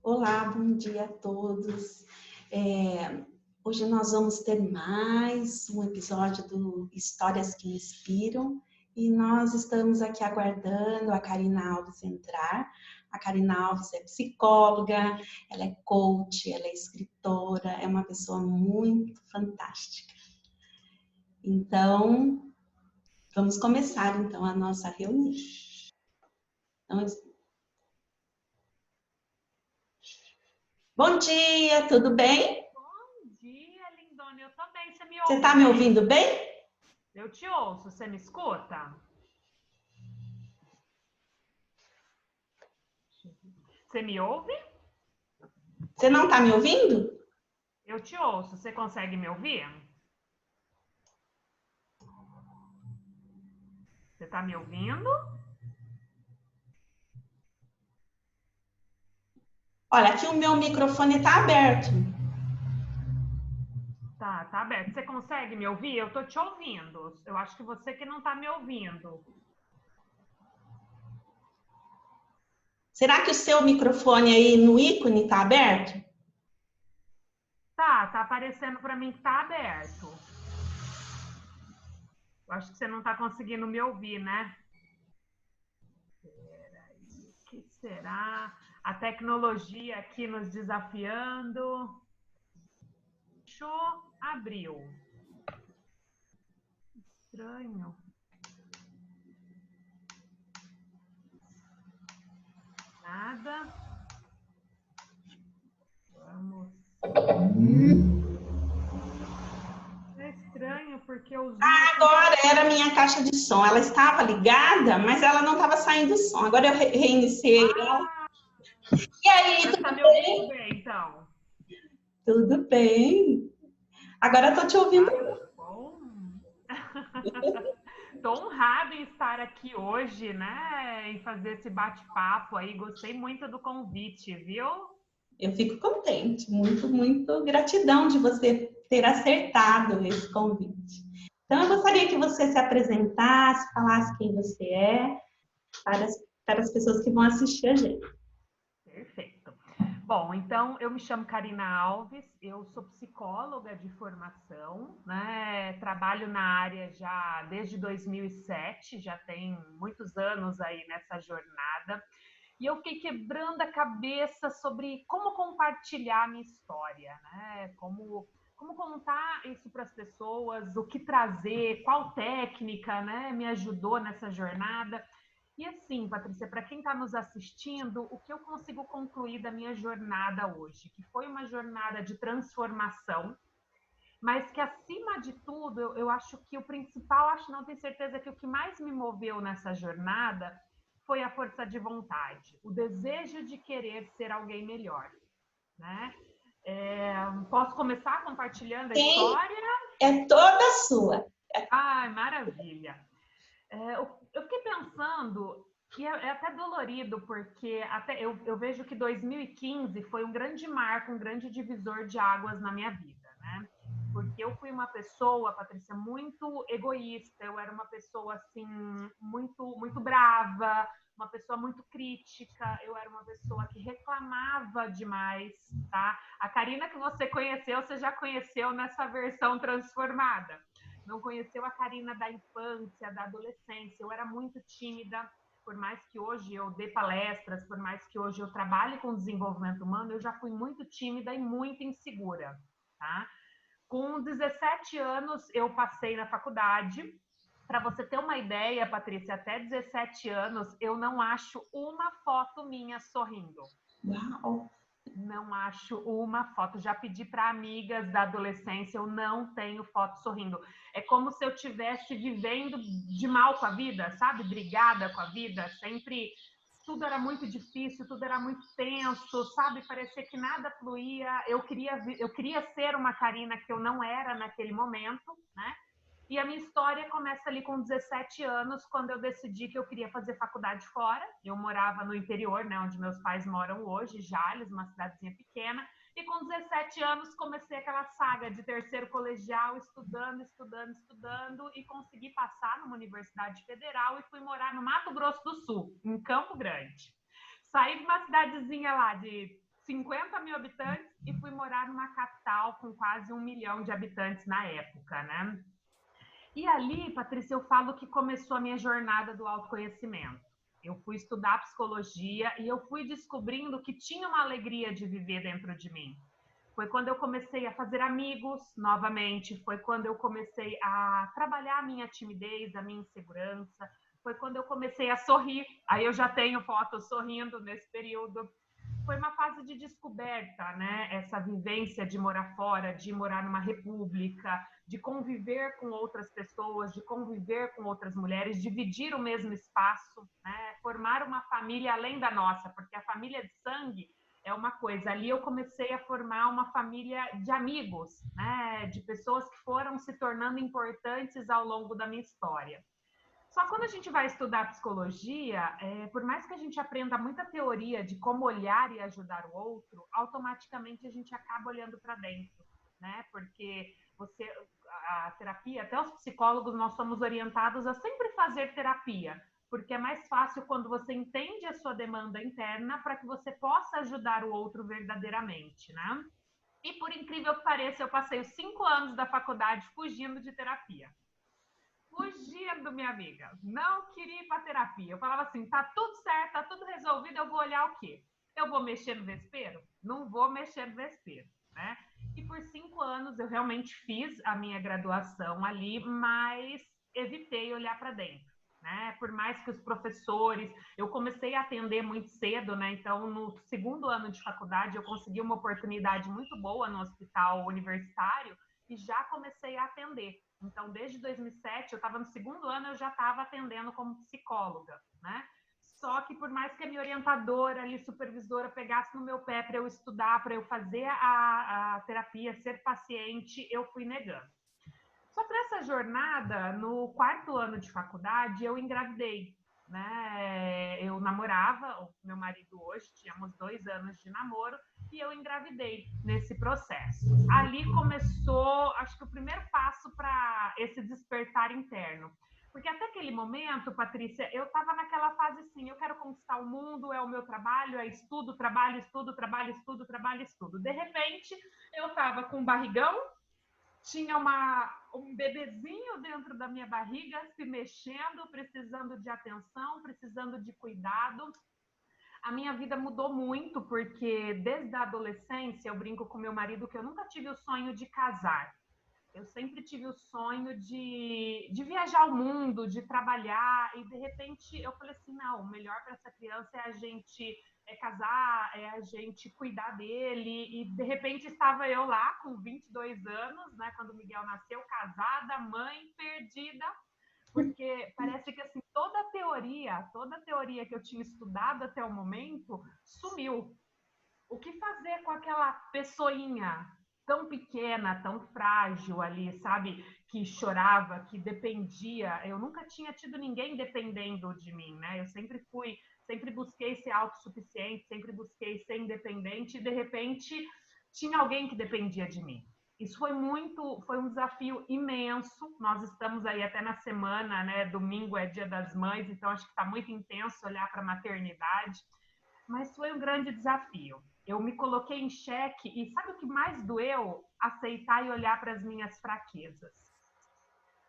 Olá, bom dia a todos. Hoje nós vamos ter mais um episódio do Histórias que Inspiram e nós estamos aqui aguardando a Karina Alves entrar. A Karina Alves é psicóloga, ela é coach, ela é escritora, é uma pessoa muito fantástica. Então, vamos começar então a nossa reunião. Bom dia, tudo bem? Bom dia, lindona. Eu tô bem. Você me Você ouve? está me ouvindo bem? Eu te ouço. Você me escuta? Você me ouve? Você não está me ouvindo? Eu te ouço. Você consegue me ouvir? Você tá me ouvindo? Olha, aqui o meu microfone está aberto. Tá aberto. Você consegue me ouvir? Eu tô te ouvindo. Eu acho que você que não tá me ouvindo. Será que o seu microfone aí no ícone está aberto? Tá aparecendo para mim que tá aberto. Eu acho que você não tá conseguindo me ouvir, né? Peraí, o que será? A tecnologia aqui nos desafiando. Fechou, abriu. Estranho. Nada. Vamos. É estranho porque os. Agora era a minha caixa de som. Ela estava ligada, mas ela não estava saindo som. Agora eu reiniciei ela. E aí, Você tudo está me bem? ouvindo bem, então? Tudo bem. Agora eu tô te ouvindo. Ah, bom. Estou honrada em estar aqui hoje, né? Em fazer esse bate-papo aí. Gostei muito do convite, viu? Eu fico contente. Muito, muito gratidão de você ter acertado esse convite. Então, eu gostaria que você se apresentasse, falasse quem você é, para as pessoas que vão assistir a gente. Perfeito. Bom, então eu me chamo Karina Alves, eu sou psicóloga de formação, né? Trabalho na área já desde 2007, já tem muitos anos aí nessa jornada. E eu fiquei quebrando a cabeça sobre como compartilhar a minha história, né? Como contar isso para as pessoas, o que trazer, qual técnica, né, me ajudou nessa jornada. E assim, Patrícia, para quem está nos assistindo, o que eu consigo concluir da minha jornada hoje, que foi uma jornada de transformação, mas que acima de tudo, eu acho que o principal, acho não tenho certeza que o que mais me moveu nessa jornada foi a força de vontade, o desejo de querer ser alguém melhor, né? Posso começar compartilhando a Sim, história? é toda sua. Ai, maravilha. Eu fiquei pensando, e é até dolorido, porque até eu vejo que 2015 foi um grande marco, um grande divisor de águas na minha vida, né? Porque eu fui uma pessoa, Patrícia, muito egoísta, eu era uma pessoa, assim, muito brava, uma pessoa muito crítica, eu era uma pessoa que reclamava demais, tá? A Karina que você conheceu, você já conheceu nessa versão transformada. Não conheceu a Karina da infância, da adolescência. Eu era muito tímida, por mais que hoje eu dê palestras, por mais que hoje eu trabalhe com desenvolvimento humano, eu já fui muito tímida e muito insegura, tá? Com 17 anos, eu passei na faculdade. Para você ter uma ideia, Patrícia, até 17 anos, eu não acho uma foto minha sorrindo. Uau! Não acho uma foto. Já pedi para amigas da adolescência, eu não tenho foto sorrindo. É como se eu estivesse vivendo de mal com a vida, sabe? Brigada com a vida, sempre tudo era muito difícil, tudo era muito tenso, sabe? Parecia que nada fluía. Eu queria ser uma Karina que eu não era naquele momento, né? E a minha história começa ali com 17 anos, quando eu decidi que eu queria fazer faculdade fora. Eu morava no interior, né, onde meus pais moram hoje, Jales, uma cidadezinha pequena. E com 17 anos comecei aquela saga de terceiro colegial, estudando, e consegui passar numa universidade federal e fui morar no Mato Grosso do Sul, em Campo Grande. Saí de uma cidadezinha lá de 50 mil habitantes e fui morar numa capital com quase 1 milhão de habitantes na época, né? E ali, Patrícia, eu falo que começou a minha jornada do autoconhecimento. Eu fui estudar psicologia e eu fui descobrindo que tinha uma alegria de viver dentro de mim. Foi quando eu comecei a fazer amigos novamente, foi quando eu comecei a trabalhar a minha timidez, a minha insegurança, foi quando eu comecei a sorrir. Aí eu já tenho fotos sorrindo nesse período. Foi uma fase de descoberta, né? Essa vivência de morar fora, de morar numa república, de conviver com outras pessoas, de conviver com outras mulheres, dividir o mesmo espaço, né? Formar uma família além da nossa, porque a família de sangue é uma coisa. Ali eu comecei a formar uma família de amigos, né? De pessoas que foram se tornando importantes ao longo da minha história. Só quando a gente vai estudar psicologia, por mais que a gente aprenda muita teoria de como olhar e ajudar o outro, automaticamente a gente acaba olhando para dentro, né? Porque a terapia, até os psicólogos, nós somos orientados a sempre fazer terapia, porque é mais fácil quando você entende a sua demanda interna para que você possa ajudar o outro verdadeiramente, né? E por incrível que pareça, eu passei os 5 anos da faculdade fugindo de terapia. Fugindo, minha amiga. Não queria ir para terapia. Eu falava assim, tá tudo certo, tá tudo resolvido, eu vou olhar o quê? Eu vou mexer no vespeiro? Não vou mexer no vespeiro, né? E por 5 anos eu realmente fiz a minha graduação ali, mas evitei olhar para dentro, né? Por mais que os professores... Eu comecei a atender muito cedo, né? Então, no 2º ano de faculdade, eu consegui uma oportunidade muito boa no hospital universitário e já comecei a atender. Então, desde 2007, eu estava no 2º ano, eu já estava atendendo como psicóloga, né? Só que por mais que a minha orientadora ali, supervisora, pegasse no meu pé para eu estudar, para eu fazer a terapia, ser paciente, eu fui negando. Só que nessa jornada, no 4º ano de faculdade, eu engravidei, né? Eu namorava, o meu marido hoje, tínhamos 2 anos de namoro, e eu engravidei nesse processo. Ali começou, acho que o primeiro passo para esse despertar interno. Porque até aquele momento, Patrícia, eu estava naquela fase assim, eu quero conquistar o mundo, é o meu trabalho, é estudo, trabalho, estudo, trabalho, estudo, trabalho, estudo. De repente, eu estava com um barrigão, tinha um bebezinho dentro da minha barriga se mexendo, precisando de atenção, precisando de cuidado. A minha vida mudou muito, porque desde a adolescência eu brinco com meu marido que eu nunca tive o sonho de casar. Eu sempre tive o sonho de viajar o mundo, de trabalhar, e de repente eu falei assim, não, o melhor para essa criança é a gente casar, é a gente cuidar dele, e de repente estava eu lá com 22 anos, né, quando o Miguel nasceu, casada, mãe, perdida, porque parece que assim, toda a teoria que eu tinha estudado até o momento sumiu. O que fazer com aquela pessoinha tão pequena, tão frágil ali, sabe? Que chorava, que dependia. Eu nunca tinha tido ninguém dependendo de mim, né? Eu sempre busquei ser autossuficiente, sempre busquei ser independente e de repente tinha alguém que dependia de mim. Isso foi um desafio imenso. Nós estamos aí até na semana, né? Domingo é Dia das Mães, então acho que está muito intenso olhar para a maternidade. Mas foi um grande desafio. Eu me coloquei em xeque e sabe o que mais doeu? Aceitar e olhar para as minhas fraquezas.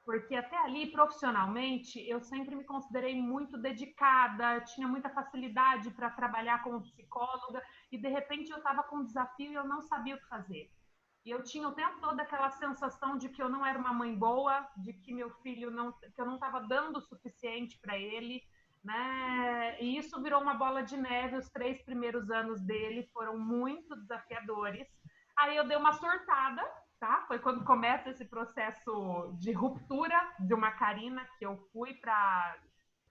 Porque até ali, profissionalmente, eu sempre me considerei muito dedicada, tinha muita facilidade para trabalhar como psicóloga e de repente eu estava com um desafio e eu não sabia o que fazer. E eu tinha o tempo todo aquela sensação de que eu não era uma mãe boa, de que meu filho que eu não estava dando o suficiente para ele, né? E isso virou uma bola de neve. Os 3 primeiros anos dele foram muito desafiadores. Aí eu dei uma surtada, tá? Foi quando começa esse processo de ruptura de uma Karina que eu fui para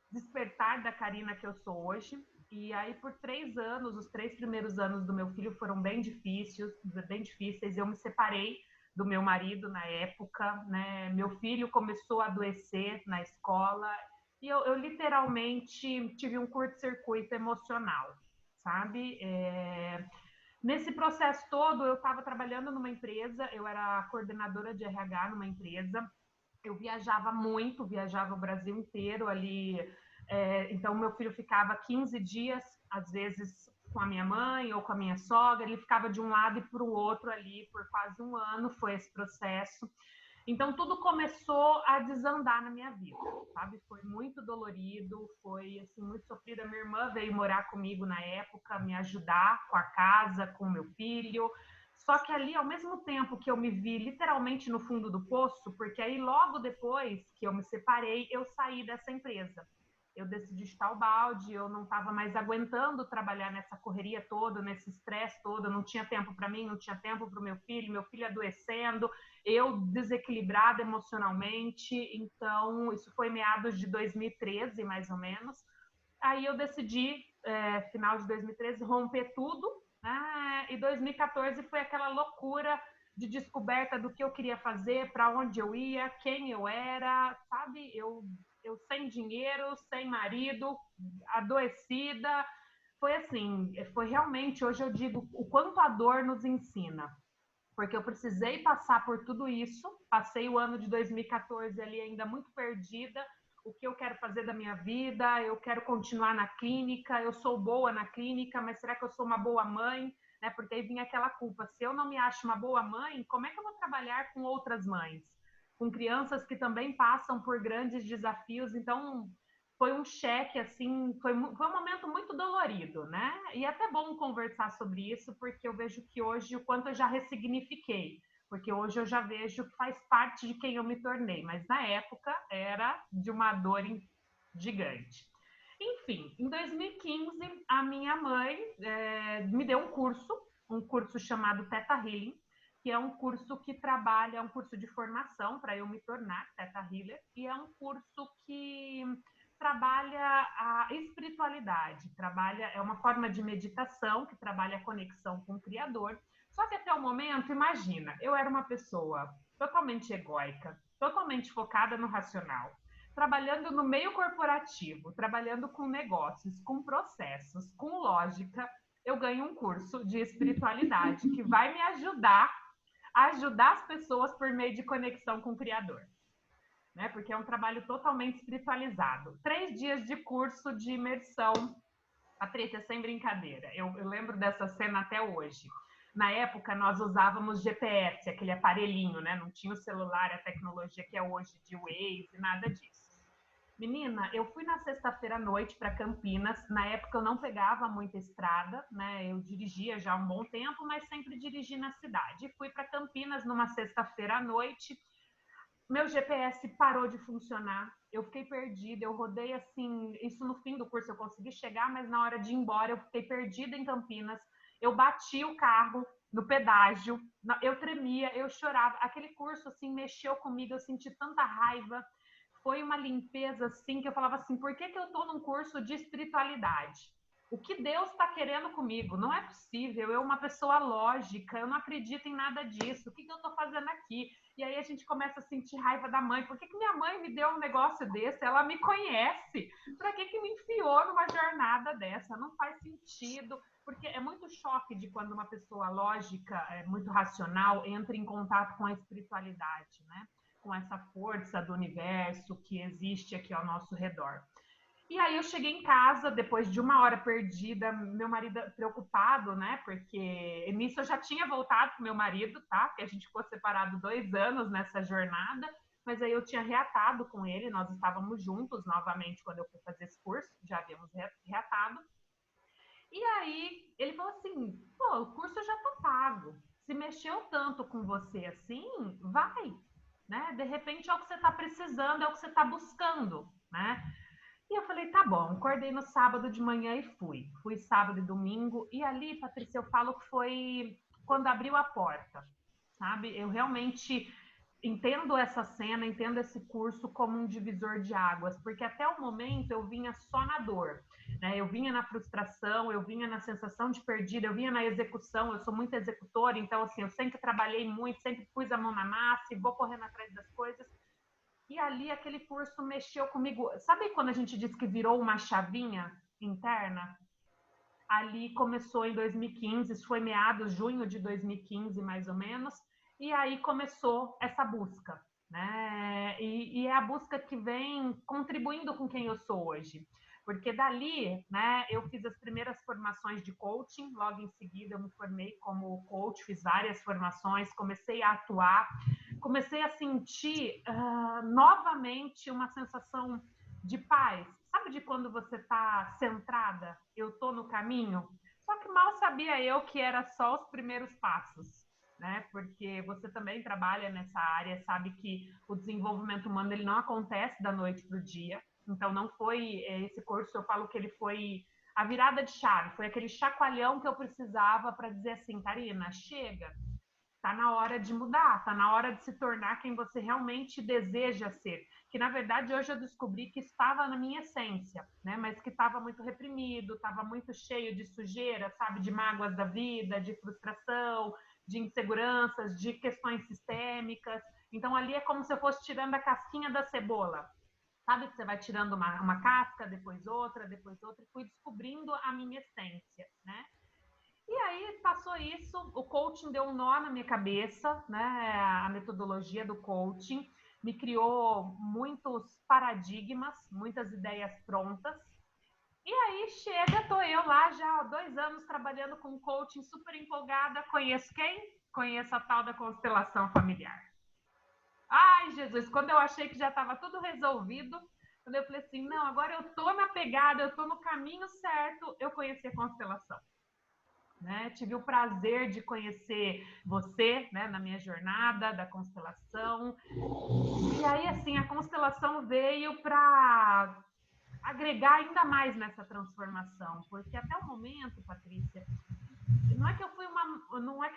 despertar da Karina que eu sou hoje. E aí, por 3 anos, os 3 primeiros anos do meu filho foram bem difíceis. Eu me separei do meu marido na época, né? Meu filho começou a adoecer na escola e eu literalmente tive um curto-circuito emocional, sabe? Nesse processo todo, eu estava trabalhando numa empresa, eu era coordenadora de RH numa empresa, eu viajava muito, viajava o Brasil inteiro ali, então meu filho ficava 15 dias, às vezes com a minha mãe ou com a minha sogra, ele ficava de um lado e para o outro ali por quase um ano, foi esse processo. Então, tudo começou a desandar na minha vida, sabe? Foi muito dolorido, foi, assim, muito sofrido. A minha irmã veio morar comigo na época, me ajudar com a casa, com o meu filho. Só que ali, ao mesmo tempo que eu me vi literalmente no fundo do poço, porque aí logo depois que eu me separei, eu saí dessa empresa. Eu decidi chutar o balde, eu não estava mais aguentando trabalhar nessa correria toda, nesse estresse todo, não tinha tempo para mim, não tinha tempo para o meu filho adoecendo, eu desequilibrada emocionalmente. Então, isso foi meados de 2013, mais ou menos. Aí eu decidi, final de 2013, romper tudo, né? E 2014 foi aquela loucura de descoberta do que eu queria fazer, para onde eu ia, quem eu era, sabe? Eu sem dinheiro, sem marido, adoecida. Foi assim, foi realmente, hoje eu digo, o quanto a dor nos ensina. Porque eu precisei passar por tudo isso, passei o ano de 2014 ali ainda muito perdida, o que eu quero fazer da minha vida, eu quero continuar na clínica, eu sou boa na clínica, mas será que eu sou uma boa mãe? Né? Porque aí vinha aquela culpa, se eu não me acho uma boa mãe, como é que eu vou trabalhar com outras mães? Com crianças que também passam por grandes desafios, então foi um cheque, assim, foi um momento muito dolorido, né? E é até bom conversar sobre isso, porque eu vejo que hoje o quanto eu já ressignifiquei, porque hoje eu já vejo que faz parte de quem eu me tornei, mas na época era de uma dor gigante. Enfim, em 2015, a minha mãe me deu um curso chamado Theta Healing, que é um curso que trabalha, é um curso de formação para eu me tornar Theta Healer, e é um curso que trabalha a espiritualidade, é uma forma de meditação que trabalha a conexão com o Criador. Só que até o momento, imagina, eu era uma pessoa totalmente egóica, totalmente focada no racional, trabalhando no meio corporativo, trabalhando com negócios, com processos, com lógica. Eu ganho um curso de espiritualidade que vai me ajudar a ajudar as pessoas por meio de conexão com o Criador. Né? Porque é um trabalho totalmente espiritualizado. 3 dias de curso de imersão. Patrícia, sem brincadeira. Eu lembro dessa cena até hoje. Na época, nós usávamos GPS, aquele aparelhinho, né? Não tinha o celular, a tecnologia que é hoje de Waze, nada disso. Menina, eu fui na sexta-feira à noite para Campinas. Na época, eu não pegava muita estrada, né? Eu dirigia já há um bom tempo, mas sempre dirigi na cidade. Fui para Campinas numa sexta-feira à noite. Meu GPS parou de funcionar, eu fiquei perdida, eu rodei assim, isso no fim do curso eu consegui chegar, mas na hora de ir embora eu fiquei perdida em Campinas, eu bati o carro no pedágio, eu tremia, eu chorava, aquele curso assim mexeu comigo, eu senti tanta raiva, foi uma limpeza assim que eu falava assim, por que eu tô num curso de espiritualidade? O que Deus está querendo comigo? Não é possível, eu uma pessoa lógica, eu não acredito em nada disso, o que eu estou fazendo aqui? E aí a gente começa a sentir raiva da mãe. Por que minha mãe me deu um negócio desse? Ela me conhece. Para que me enfiou numa jornada dessa? Não faz sentido. Porque é muito choque de quando uma pessoa lógica, muito racional, entra em contato com a espiritualidade, né? Com essa força do universo que existe aqui ao nosso redor. E aí eu cheguei em casa, depois de 1 hora perdida, meu marido preocupado, né? Porque nisso eu já tinha voltado com meu marido, tá? Porque a gente ficou separado 2 anos nessa jornada, mas aí eu tinha reatado com ele, nós estávamos juntos novamente quando eu fui fazer esse curso, já havíamos reatado. E aí ele falou assim, pô, o curso já tá pago, se mexeu tanto com você assim, vai, né? De repente é o que você tá precisando, é o que você tá buscando, né? E eu falei, tá bom, acordei no sábado de manhã e fui. Fui sábado e domingo. E ali, Patrícia, eu falo que foi quando abriu a porta, sabe? Eu realmente entendo essa cena, entendo esse curso como um divisor de águas, porque até o momento eu vinha só na dor, né? Eu vinha na frustração, eu vinha na sensação de perdida, eu vinha na execução, eu sou muito executora, então assim, eu sempre trabalhei muito, sempre pus a mão na massa e vou correndo atrás das coisas. E ali aquele curso mexeu comigo. Sabe quando a gente diz que virou uma chavinha interna? Ali começou em 2015, isso foi meados, junho de 2015, mais ou menos, e aí começou essa busca, né? E é a busca que vem contribuindo com quem eu sou hoje. Porque dali, né, eu fiz as primeiras formações de coaching, logo em seguida eu me formei como coach, fiz várias formações, comecei a atuar, comecei a sentir novamente uma sensação de paz. Sabe de quando você está centrada? Eu estou no caminho? Só que mal sabia eu que era só os primeiros passos, né? Porque você também trabalha nessa área, sabe que o desenvolvimento humano ele não acontece da noite para o dia. Então, não foi esse curso, eu falo que ele foi a virada de chave, foi aquele chacoalhão que eu precisava para dizer assim, Karina, chega, tá na hora de mudar, tá na hora de se tornar quem você realmente deseja ser. Que, na verdade, hoje eu descobri que estava na minha essência, né? Mas que estava muito reprimido, estava muito cheio de sujeira, sabe? De mágoas da vida, de frustração, de inseguranças, de questões sistêmicas. Então, ali é como se eu fosse tirando a casquinha da cebola. Sabe que você vai tirando uma casca, depois outra, e fui descobrindo a minha essência, né? E aí passou isso, o coaching deu um nó na minha cabeça, né? A metodologia do coaching me criou muitos paradigmas, muitas ideias prontas. E aí chega, tô eu lá já há 2 anos trabalhando com coaching, super empolgada. Conheço quem? Conheço a tal da constelação familiar. Ai, Jesus, quando eu achei que já estava tudo resolvido, quando eu falei assim, não, agora eu tô na pegada, eu tô no caminho certo, eu conheci a constelação. Né? Tive o prazer de conhecer você, né, na minha jornada da constelação. E aí, assim, a constelação veio para agregar ainda mais nessa transformação, porque até o momento, Patrícia, não é que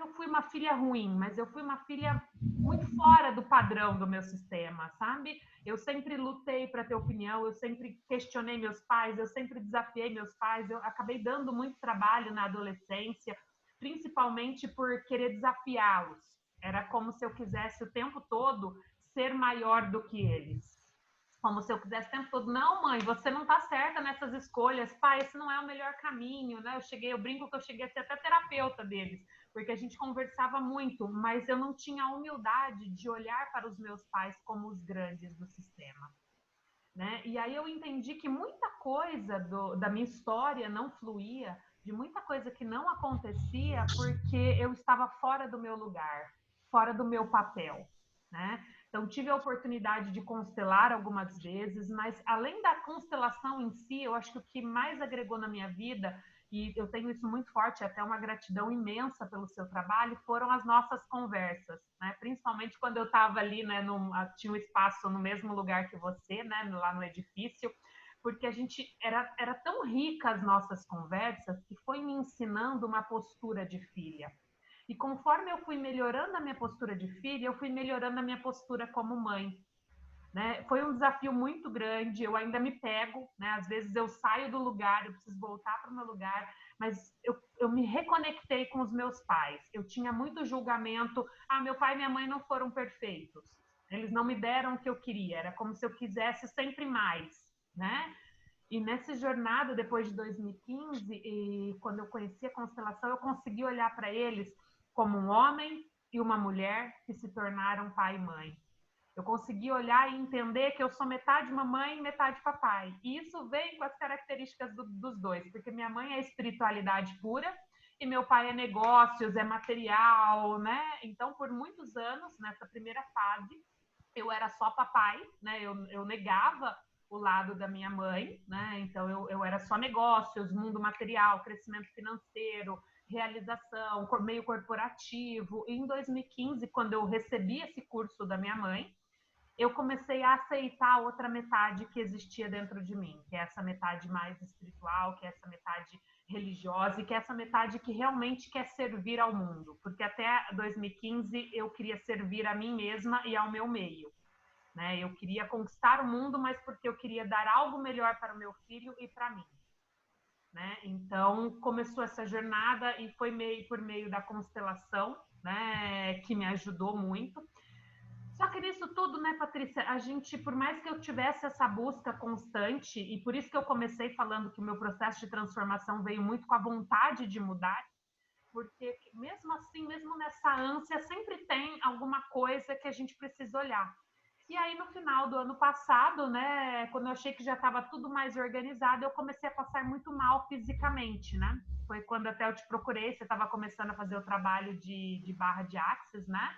eu fui uma filha ruim, mas eu fui uma filha muito fora do padrão do meu sistema, sabe? Eu sempre lutei para ter opinião, eu sempre questionei meus pais, eu sempre desafiei meus pais, eu acabei dando muito trabalho na adolescência, principalmente por querer desafiá-los. Era como se eu quisesse o tempo todo ser maior do que eles. Como se eu quisesse o tempo todo, não, mãe, você não tá certa nessas escolhas, pai, esse não é o melhor caminho, né? Eu brinco que eu cheguei a ser até terapeuta deles, porque a gente conversava muito, mas eu não tinha a humildade de olhar para os meus pais como os grandes do sistema, né? E aí eu entendi que muita coisa da minha história não fluía, de muita coisa que não acontecia, porque eu estava fora do meu lugar, fora do meu papel, né? Então, tive a oportunidade de constelar algumas vezes, mas além da constelação em si, eu acho que o que mais agregou na minha vida, e eu tenho isso muito forte, até uma gratidão imensa pelo seu trabalho, foram as nossas conversas, né? Principalmente quando eu estava ali, né, tinha um espaço no mesmo lugar que você, né, lá no edifício, porque a gente era tão rica as nossas conversas que foi me ensinando uma postura de filha. E conforme eu fui melhorando a minha postura de filha, eu fui melhorando a minha postura como mãe. Né? Foi um desafio muito grande, eu ainda me pego, né? Às vezes eu saio do lugar, eu preciso voltar para o meu lugar, mas eu me reconectei com os meus pais. Eu tinha muito julgamento, meu pai e minha mãe não foram perfeitos, eles não me deram o que eu queria, era como se eu quisesse sempre mais, né? E nessa jornada, depois de 2015, e quando eu conheci a constelação, eu consegui olhar para eles como um homem e uma mulher que se tornaram pai e mãe. Eu consegui olhar e entender que eu sou metade mamãe e metade papai. E isso vem com as características dos dois, porque minha mãe é espiritualidade pura e meu pai é negócios, é material, né? Então, por muitos anos, nessa primeira fase, eu era só papai, né? Eu negava o lado da minha mãe, né? Então, eu era só negócios, mundo material, crescimento financeiro, realização, meio corporativo. E em 2015, quando eu recebi esse curso da minha mãe, eu comecei a aceitar a outra metade que existia dentro de mim, que é essa metade mais espiritual, que é essa metade religiosa e que é essa metade que realmente quer servir ao mundo, porque até 2015 eu queria servir a mim mesma e ao meu meio, né? Eu queria conquistar o mundo, mas porque eu queria dar algo melhor para o meu filho e para mim, né? Então começou essa jornada e foi por meio da constelação, né, que me ajudou muito. Só que nisso tudo, né, Patrícia, a gente, por mais que eu tivesse essa busca constante, e por isso que eu comecei falando que o meu processo de transformação veio muito com a vontade de mudar, porque mesmo assim, mesmo nessa ânsia, sempre tem alguma coisa que a gente precisa olhar. E aí, no final do ano passado, né, quando eu achei que já estava tudo mais organizado, eu comecei a passar muito mal fisicamente, né? Foi quando até eu te procurei, você estava começando a fazer o trabalho de barra de axis, né?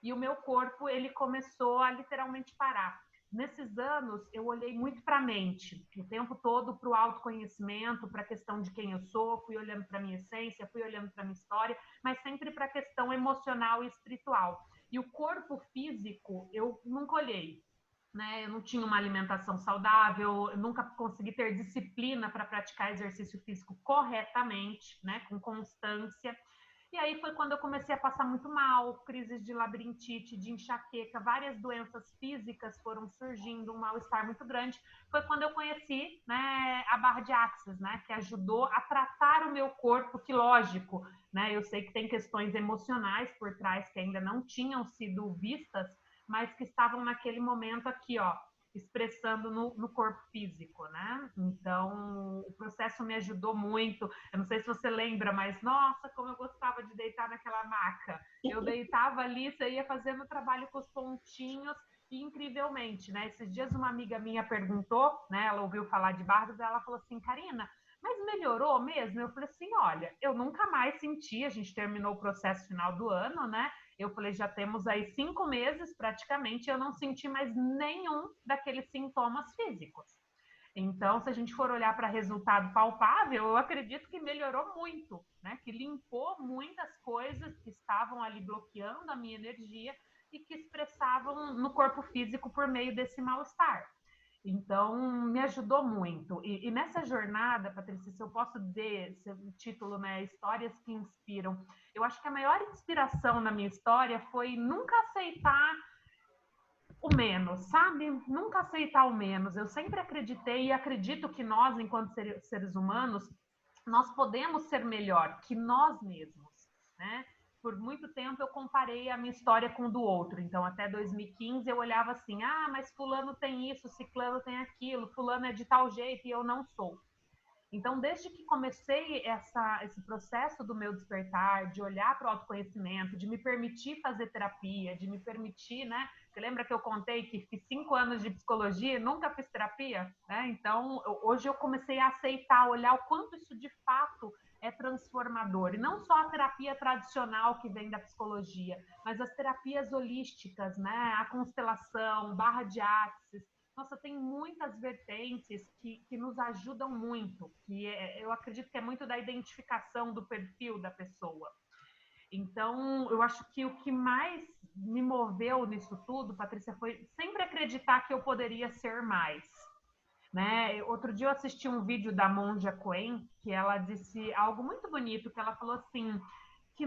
E o meu corpo, ele começou a literalmente parar. Nesses anos, eu olhei muito para a mente, o tempo todo para o autoconhecimento, para a questão de quem eu sou, fui olhando para a minha essência, fui olhando para a minha história, mas sempre para a questão emocional e espiritual. E o corpo físico, eu nunca olhei. Né? Eu não tinha uma alimentação saudável, eu nunca consegui ter disciplina para praticar exercício físico corretamente, né? Com constância. E aí foi quando eu comecei a passar muito mal, crises de labirintite, de enxaqueca, várias doenças físicas foram surgindo, um mal-estar muito grande. Foi quando eu conheci, né, a barra de axis, né, que ajudou a tratar o meu corpo, que lógico, né, eu sei que tem questões emocionais por trás que ainda não tinham sido vistas, mas que estavam naquele momento aqui, ó, expressando no corpo físico, né? Então, o processo me ajudou muito. Eu não sei se você lembra, mas nossa, como eu gostava de deitar naquela maca. Eu deitava ali, você ia fazendo o trabalho com os pontinhos e incrivelmente, né? Esses dias uma amiga minha perguntou, né? Ela ouviu falar de barras, ela falou assim, Karina, mas melhorou mesmo? Eu falei assim, olha, eu nunca mais senti, a gente terminou o processo final do ano, né? Eu falei, já temos aí 5 meses praticamente, eu não senti mais nenhum daqueles sintomas físicos. Então, se a gente for olhar para resultado palpável, eu acredito que melhorou muito, né? Que limpou muitas coisas que estavam ali bloqueando a minha energia e que expressavam no corpo físico por meio desse mal-estar. Então, me ajudou muito. E nessa jornada, Patrícia, se eu posso dizer, o título, né, Histórias que Inspiram, eu acho que a maior inspiração na minha história foi nunca aceitar o menos, sabe? Nunca aceitar o menos. Eu sempre acreditei e acredito que nós, enquanto seres humanos, nós podemos ser melhor que nós mesmos, né? Por muito tempo eu comparei a minha história com o do outro. Então, até 2015 eu olhava assim: ah, mas fulano tem isso, ciclano tem aquilo, fulano é de tal jeito e eu não sou. Então, desde que comecei esse processo do meu despertar, de olhar para o autoconhecimento, de me permitir fazer terapia, de me permitir, né? Você lembra que eu contei que fiz 5 anos de psicologia e nunca fiz terapia? Né? Então, hoje eu comecei a aceitar, olhar o quanto isso de fato é transformador. E não só a terapia tradicional que vem da psicologia, mas as terapias holísticas, né? A constelação, barra de axis, nossa, tem muitas vertentes que nos ajudam muito, eu acredito que é muito da identificação do perfil da pessoa. Então, eu acho que o que mais me moveu nisso tudo, Patrícia, foi sempre acreditar que eu poderia ser mais. Né? Outro dia eu assisti um vídeo da Monja Coen, que ela disse algo muito bonito, que ela falou assim, que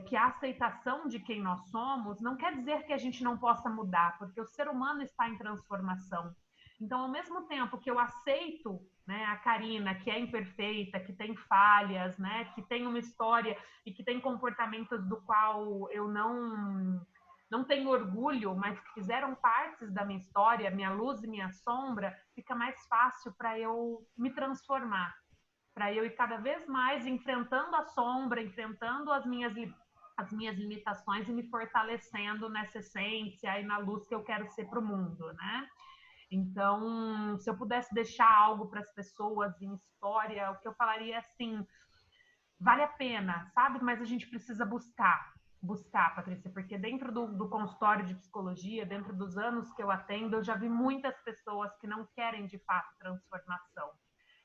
que a aceitação de quem nós somos não quer dizer que a gente não possa mudar, porque o ser humano está em transformação. Então, ao mesmo tempo que eu aceito, né, a Karina, que é imperfeita, que tem falhas, né, que tem uma história e que tem comportamentos do qual eu não tenho orgulho, mas que fizeram partes da minha história, minha luz e minha sombra, fica mais fácil para eu me transformar, para eu ir cada vez mais enfrentando a sombra, enfrentando as minhas limitações e me fortalecendo nessa essência e na luz que eu quero ser para o mundo, né? Então, se eu pudesse deixar algo para as pessoas em história, o que eu falaria é assim, vale a pena, sabe? Mas a gente precisa buscar, Patrícia, porque dentro do consultório de psicologia, dentro dos anos que eu atendo, eu já vi muitas pessoas que não querem de fato transformação,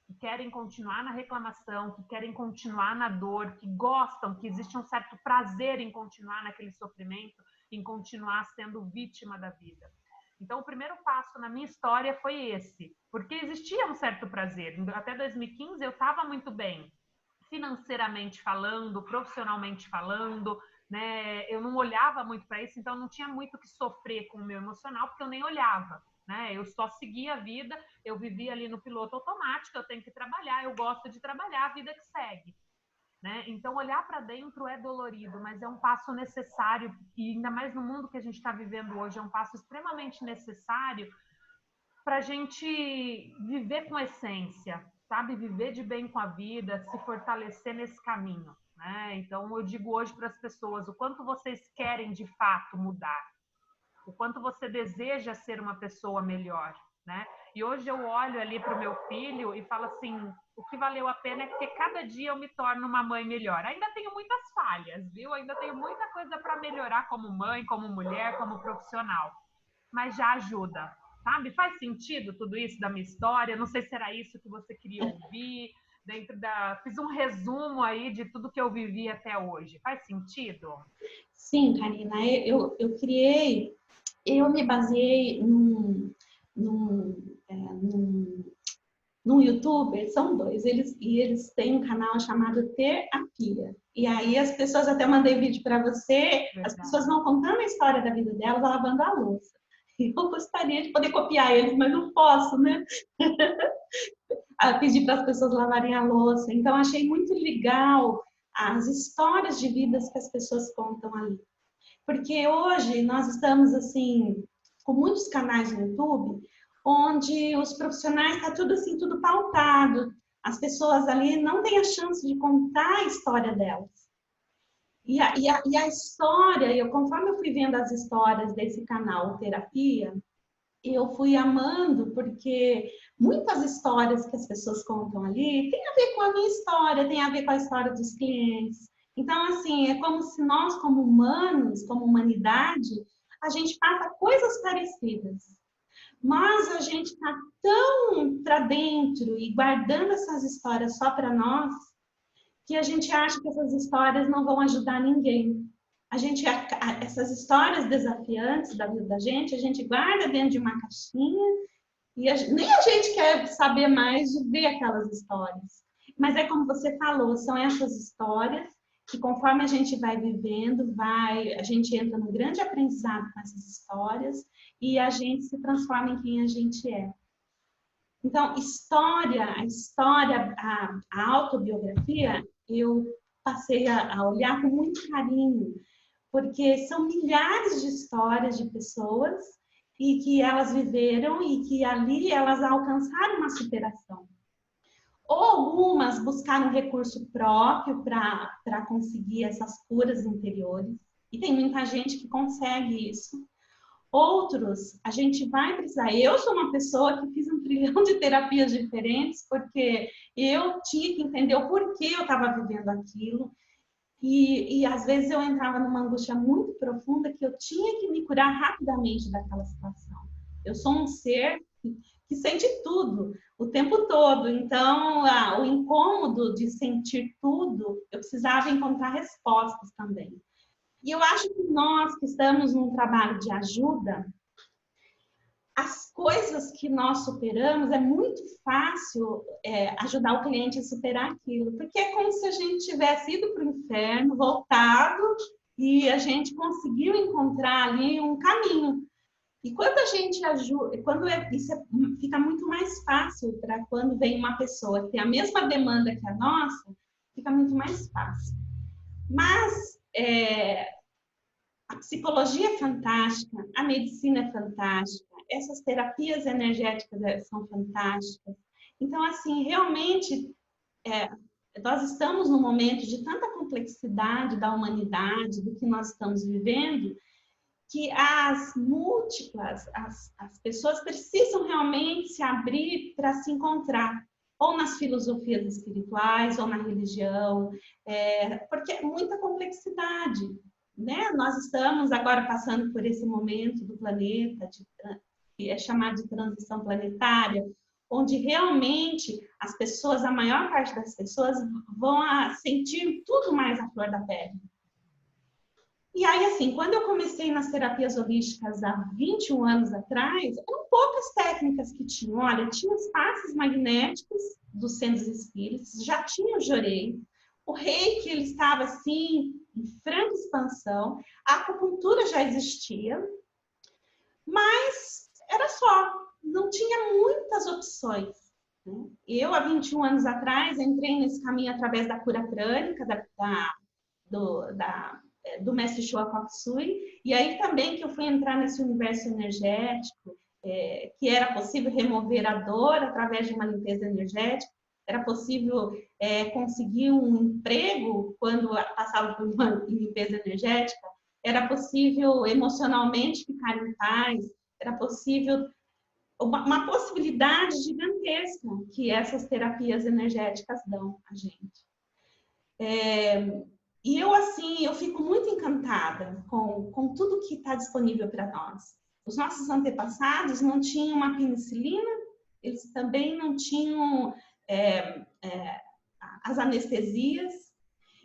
que querem continuar na reclamação, que querem continuar na dor, que gostam, que existe um certo prazer em continuar naquele sofrimento, em continuar sendo vítima da vida. Então, o primeiro passo na minha história foi esse, porque existia um certo prazer. Até 2015 eu estava muito bem, financeiramente falando, profissionalmente falando, né? Eu não olhava muito para isso, então não tinha muito que sofrer com o meu emocional, porque eu nem olhava. Né? Eu só seguia a vida, eu vivia ali no piloto automático, eu tenho que trabalhar, eu gosto de trabalhar, a vida que segue. Né? Então, olhar para dentro é dolorido, mas é um passo necessário, e ainda mais no mundo que a gente está vivendo hoje, é um passo extremamente necessário para a gente viver com essência, sabe? Viver de bem com a vida, se fortalecer nesse caminho. Né? Então, eu digo hoje para as pessoas, o quanto vocês querem de fato mudar. o quanto você deseja ser uma pessoa melhor, né? E hoje eu olho ali para o meu filho e falo assim, o que valeu a pena é porque cada dia eu me torno uma mãe melhor. Ainda tenho muitas falhas, viu? Ainda tenho muita coisa para melhorar como mãe, como mulher, como profissional. Mas já ajuda, sabe? Faz sentido tudo isso da minha história? Não sei se era isso que você queria ouvir. Fiz um resumo aí de tudo que eu vivi até hoje. Faz sentido? Sim, Karina, eu me baseei num youtuber, são dois, eles têm um canal chamado Terapia. E aí as pessoas, até mandei vídeo para você, as pessoas vão contando a história da vida delas lavando a louça. Eu gostaria de poder copiar eles, mas não posso, né? Pedir para as pessoas lavarem a louça. Então, achei muito legal as histórias de vidas que as pessoas contam ali. Porque hoje nós estamos, assim, com muitos canais no YouTube, onde os profissionais está tudo assim, tudo pautado. As pessoas ali não têm a chance de contar a história delas. E a história, conforme eu fui vendo as histórias desse canal Terapia, eu fui amando, porque muitas histórias que as pessoas contam ali tem a ver com a minha história, tem a ver com a história dos clientes. Então, assim, é como se nós, como humanos, como humanidade, a gente passa coisas parecidas. Mas a gente está tão para dentro e guardando essas histórias só para nós, que a gente acha que essas histórias não vão ajudar ninguém. Essas histórias desafiantes da vida da gente, a gente guarda dentro de uma caixinha e nem a gente quer saber mais de ver aquelas histórias. Mas é como você falou, são essas histórias que conforme a gente vai vivendo, a gente entra num grande aprendizado com essas histórias e a gente se transforma em quem a gente é. Então, a autobiografia, eu passei a olhar com muito carinho, porque são milhares de histórias de pessoas e que elas viveram e que ali elas alcançaram uma superação. Ou algumas buscaram recurso próprio para conseguir essas curas interiores, e tem muita gente que consegue isso. Outros, a gente vai precisar. Eu sou uma pessoa que fiz 1 trilhão de terapias diferentes, porque eu tinha que entender o porquê eu estava vivendo aquilo. E às vezes eu entrava numa angústia muito profunda que eu tinha que me curar rapidamente daquela situação. Eu sou um ser que sente tudo o tempo todo. Então, o incômodo de sentir tudo, eu precisava encontrar respostas também. E eu acho que nós que estamos num trabalho de ajuda, as coisas que nós superamos, é muito fácil ajudar o cliente a superar aquilo, porque é como se a gente tivesse ido para o inferno, voltado, e a gente conseguiu encontrar ali um caminho. E quando a gente ajuda, fica muito mais fácil para quando vem uma pessoa que tem a mesma demanda que a nossa, fica muito mais fácil. Mas a psicologia é fantástica, a medicina é fantástica, essas terapias energéticas são fantásticas. Então, assim, realmente, nós estamos num momento de tanta complexidade da humanidade, do que nós estamos vivendo, que as pessoas precisam realmente se abrir para se encontrar, ou nas filosofias espirituais, ou na religião, porque é muita complexidade. Né? Nós estamos agora passando por esse momento do planeta, que é chamado de transição planetária, onde realmente as pessoas, a maior parte das pessoas, vão sentir tudo mais à flor da pele. E aí, assim, quando eu comecei nas terapias holísticas há 21 anos atrás, eram poucas técnicas que tinham. Olha, tinha os passes magnéticos dos centros espíritas, já tinha o Jorei, o Reiki, ele estava assim, em franca expansão, a acupuntura já existia, mas era só, não tinha muitas opções. Né? Eu, há 21 anos atrás, entrei nesse caminho através da cura prânica, do mestre Choa Koksui, e aí também que eu fui entrar nesse universo energético, que era possível remover a dor através de uma limpeza energética, era possível conseguir um emprego quando passava por uma limpeza energética, era possível emocionalmente ficar em paz, era possível uma possibilidade gigantesca que essas terapias energéticas dão a gente. E eu, assim, eu fico muito encantada com tudo que está disponível para nós. Os nossos antepassados não tinham uma penicilina, eles também não tinham as anestesias.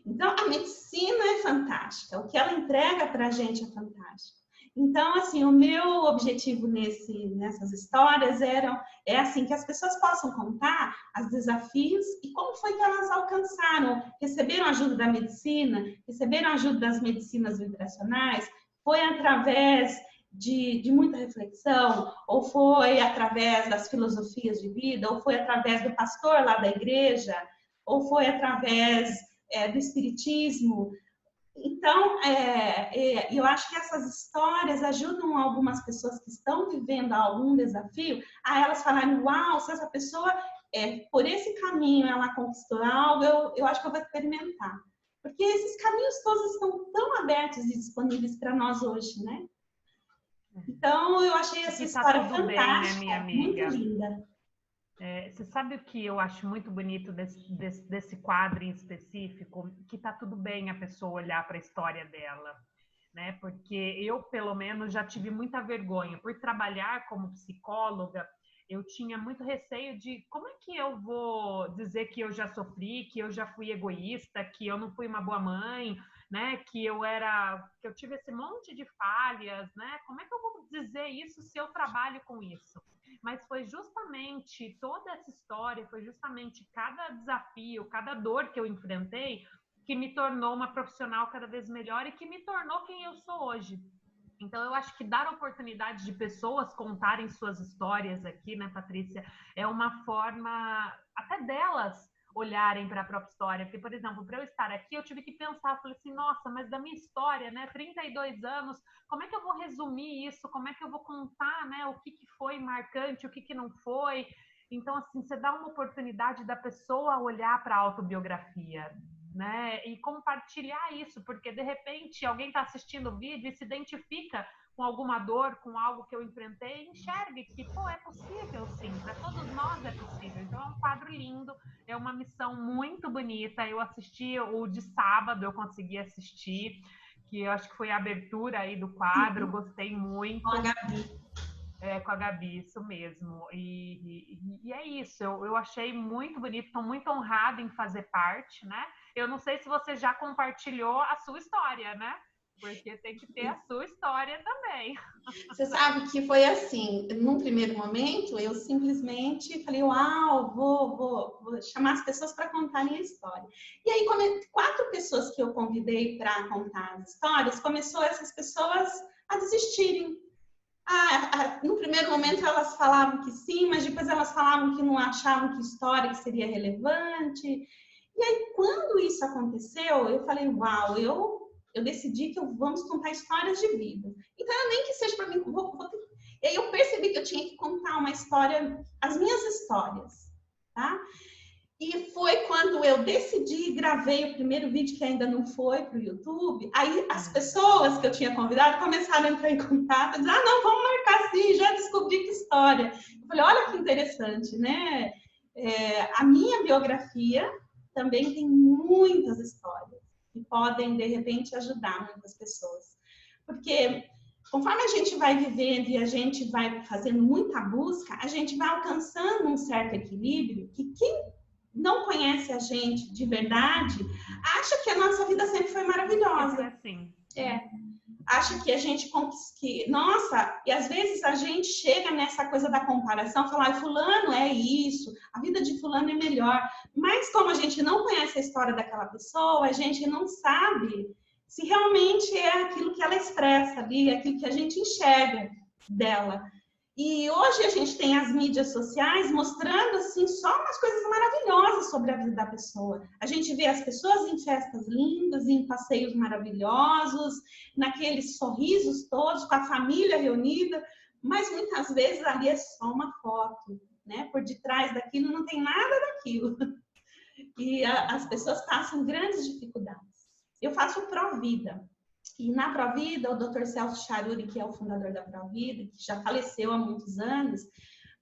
Então, a medicina é fantástica, o que ela entrega para a gente é fantástico. Então, assim, o meu objetivo nessas histórias é assim, que as pessoas possam contar os desafios e como foi que elas alcançaram, receberam ajuda da medicina, receberam ajuda das medicinas vibracionais, foi através de muita reflexão, ou foi através das filosofias de vida, ou foi através do pastor lá da igreja, ou foi através do espiritismo. Então, eu acho que essas histórias ajudam algumas pessoas que estão vivendo algum desafio a elas falarem, uau, se essa pessoa, por esse caminho, ela conquistou algo, eu acho que eu vou experimentar. Porque esses caminhos todos estão tão abertos e disponíveis para nós hoje, né? Então, eu achei essa história fantástica, bem, né, minha amiga? muito linda. Você sabe o que eu acho muito bonito desse quadro em específico? Que tá tudo bem a pessoa olhar para a história dela, né? Porque eu, pelo menos, já tive muita vergonha. Por trabalhar como psicóloga, eu tinha muito receio de como é que eu vou dizer que eu já sofri, que eu já fui egoísta, que eu não fui uma boa mãe, né? Que eu tive esse monte de falhas, né? Como é que eu vou dizer isso se eu trabalho com isso? Mas foi justamente toda essa história, foi justamente cada desafio, cada dor que eu enfrentei que me tornou uma profissional cada vez melhor e que me tornou quem eu sou hoje. Então, eu acho que dar a oportunidade de pessoas contarem suas histórias aqui, né, Patrícia, é uma forma até delas olharem para a própria história. Porque, por exemplo, para eu estar aqui, eu tive que pensar, falei assim, nossa, mas da minha história, né, 32 anos, como é que eu vou resumir isso? Como é que eu vou contar, né, o que foi marcante, o que não foi? Então, assim, você dá uma oportunidade da pessoa olhar para a autobiografia, né? E compartilhar isso, porque de repente alguém está assistindo o vídeo e se identifica com alguma dor, com algo que eu enfrentei, e enxergue que, pô, é possível sim, para todos nós é possível. Então é um quadro lindo, é uma missão muito bonita. Eu assisti o de sábado, eu consegui assistir, que eu acho que foi a abertura aí do quadro, gostei muito. Com a Gabi. Com a Gabi, isso mesmo. E é isso, eu achei muito bonito, estou muito honrada em fazer parte, né? Eu não sei se você já compartilhou a sua história, né? Porque tem que ter a sua história também. Você sabe que foi assim, num primeiro momento, eu simplesmente falei, uau, vou chamar as pessoas para contarem a história. E aí, 4 pessoas que eu convidei para contar as histórias, começou essas pessoas a desistirem. No primeiro momento elas falavam que sim, mas depois elas falavam que não achavam que história que seria relevante. E aí, quando isso aconteceu, eu falei, uau, eu decidi que vamos contar histórias de vida. Então, eu nem que seja para mim, e aí eu percebi que eu tinha que contar uma história, as minhas histórias, tá? E foi quando eu decidi, gravei o primeiro vídeo que ainda não foi para o YouTube. Aí as pessoas que eu tinha convidado começaram a entrar em contato, dizer, não, vamos marcar sim, já descobri que história. Eu falei, olha que interessante, né? A minha biografia também tem muitas histórias que podem, de repente, ajudar muitas pessoas. Porque conforme a gente vai vivendo e a gente vai fazendo muita busca, a gente vai alcançando um certo equilíbrio que quem não conhece a gente de verdade acha que a nossa vida sempre foi maravilhosa. É assim. Acha que a gente nossa, e às vezes a gente chega nessa coisa da comparação, falar, fulano é isso, a vida de fulano é melhor. Mas como a gente não conhece a história daquela pessoa, a gente não sabe se realmente é aquilo que ela expressa ali, aquilo que a gente enxerga dela. E hoje a gente tem as mídias sociais mostrando assim só umas coisas maravilhosas sobre a vida da pessoa. A gente vê as pessoas em festas lindas, em passeios maravilhosos, naqueles sorrisos todos, com a família reunida, mas muitas vezes ali é só uma foto, né? Por detrás daquilo não tem nada daquilo. E as pessoas passam grandes dificuldades. Eu faço pró-vida. E na Provida, o Dr. Celso Charuri, que é o fundador da Provida, que já faleceu há muitos anos,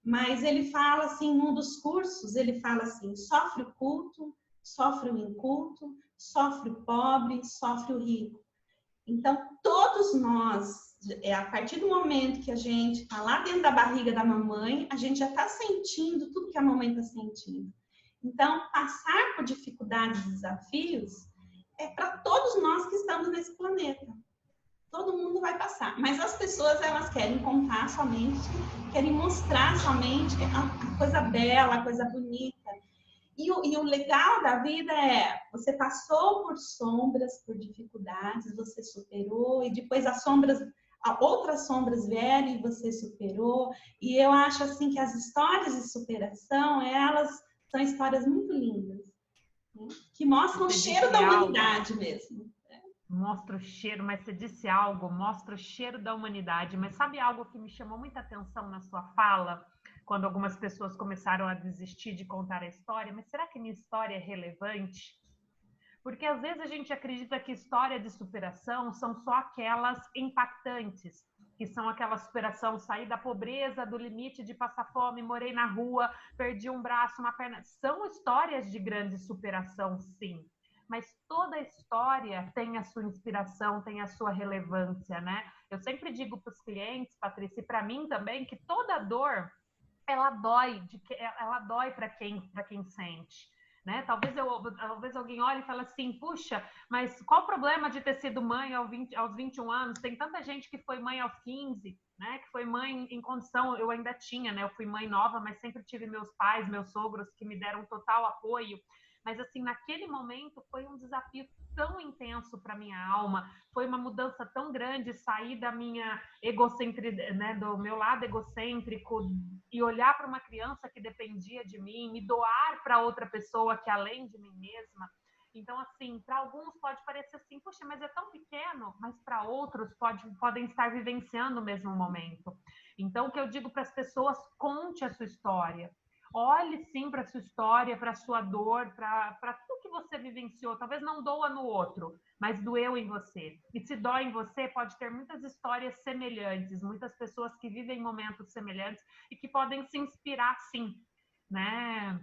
mas ele fala assim, num dos cursos, ele fala assim, sofre o culto, sofre o inculto, sofre o pobre, sofre o rico. Então, todos nós, a partir do momento que a gente está lá dentro da barriga da mamãe, a gente já está sentindo tudo que a mamãe está sentindo. Então, passar por dificuldades e desafios é para todos nós que estamos nesse planeta. Todo mundo vai passar. Mas as pessoas, elas querem contar somente, querem mostrar somente a coisa bela, a coisa bonita. E o legal da vida é, você passou por sombras, por dificuldades, você superou, e depois outras sombras vieram e você superou. E eu acho assim que as histórias de superação, elas são histórias muito lindas, né? Que mostram o cheiro da humanidade mesmo. Mostra o cheiro, mas você disse algo, mostra o cheiro da humanidade. Mas sabe algo que me chamou muita atenção na sua fala? Quando algumas pessoas começaram a desistir de contar a história, mas será que minha história é relevante? Porque às vezes a gente acredita que história de superação são só aquelas impactantes, que são aquela superação, sair da pobreza, do limite de passar fome, morei na rua, perdi um braço, uma perna. São histórias de grande superação, sim. Mas toda história tem a sua inspiração, tem a sua relevância, né? Eu sempre digo para os clientes, Patrícia, e para mim também, que toda dor ela dói para quem sente, né? Talvez alguém olhe e fale assim, puxa, mas qual o problema de ter sido mãe aos 21 anos? Tem tanta gente que foi mãe aos 15, né? Que foi mãe em condição, eu ainda tinha, né? Eu fui mãe nova, mas sempre tive meus pais, meus sogros que me deram total apoio. Mas assim, naquele momento foi um desafio tão intenso para minha alma, foi uma mudança tão grande, sair da minha egocentridade, né, do meu lado egocêntrico e olhar para uma criança que dependia de mim, me doar para outra pessoa que além de mim mesma. Então, assim, para alguns pode parecer assim, poxa, mas é tão pequeno, mas para outros podem estar vivenciando o mesmo momento. Então, o que eu digo para as pessoas, conte a sua história. Olhe sim para a sua história, para a sua dor, para tudo que você vivenciou. Talvez não doa no outro, mas doeu em você. E se dói em você, pode ter muitas histórias semelhantes, muitas pessoas que vivem momentos semelhantes e que podem se inspirar sim, né?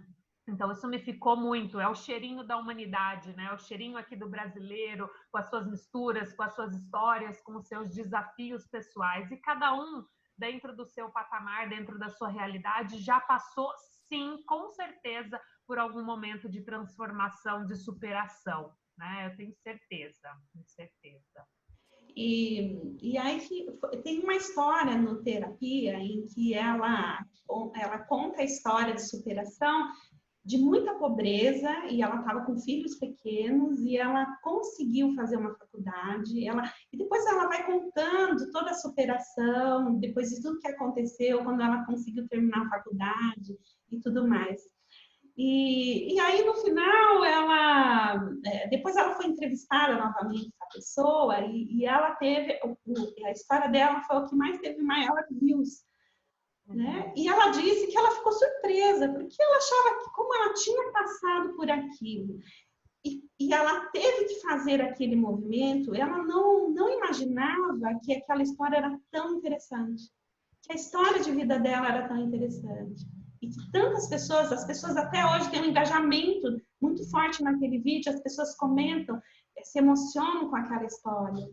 Então, isso me ficou muito, é o cheirinho da humanidade, né? É o cheirinho aqui do brasileiro, com as suas misturas, com as suas histórias, com os seus desafios pessoais. E cada um, dentro do seu patamar, dentro da sua realidade, já passou, sim, com certeza, por algum momento de transformação, de superação, né? Eu tenho certeza, tenho certeza. E aí tem uma história no Terapia em que ela conta a história de superação de muita pobreza, e ela estava com filhos pequenos, e ela conseguiu fazer uma faculdade, e depois ela vai contando toda a superação, depois de tudo que aconteceu, quando ela conseguiu terminar a faculdade e tudo mais. E aí, no final, depois ela foi entrevistada novamente, essa pessoa, e ela teve, a história dela foi o que mais teve maior views. Né? E ela disse que ela ficou surpresa, porque ela achava que, como ela tinha passado por aquilo, e ela teve que fazer aquele movimento, ela não imaginava que aquela história era tão interessante, que a história de vida dela era tão interessante. E que tantas pessoas, as pessoas até hoje têm um engajamento muito forte naquele vídeo, as pessoas comentam, se emocionam com aquela história.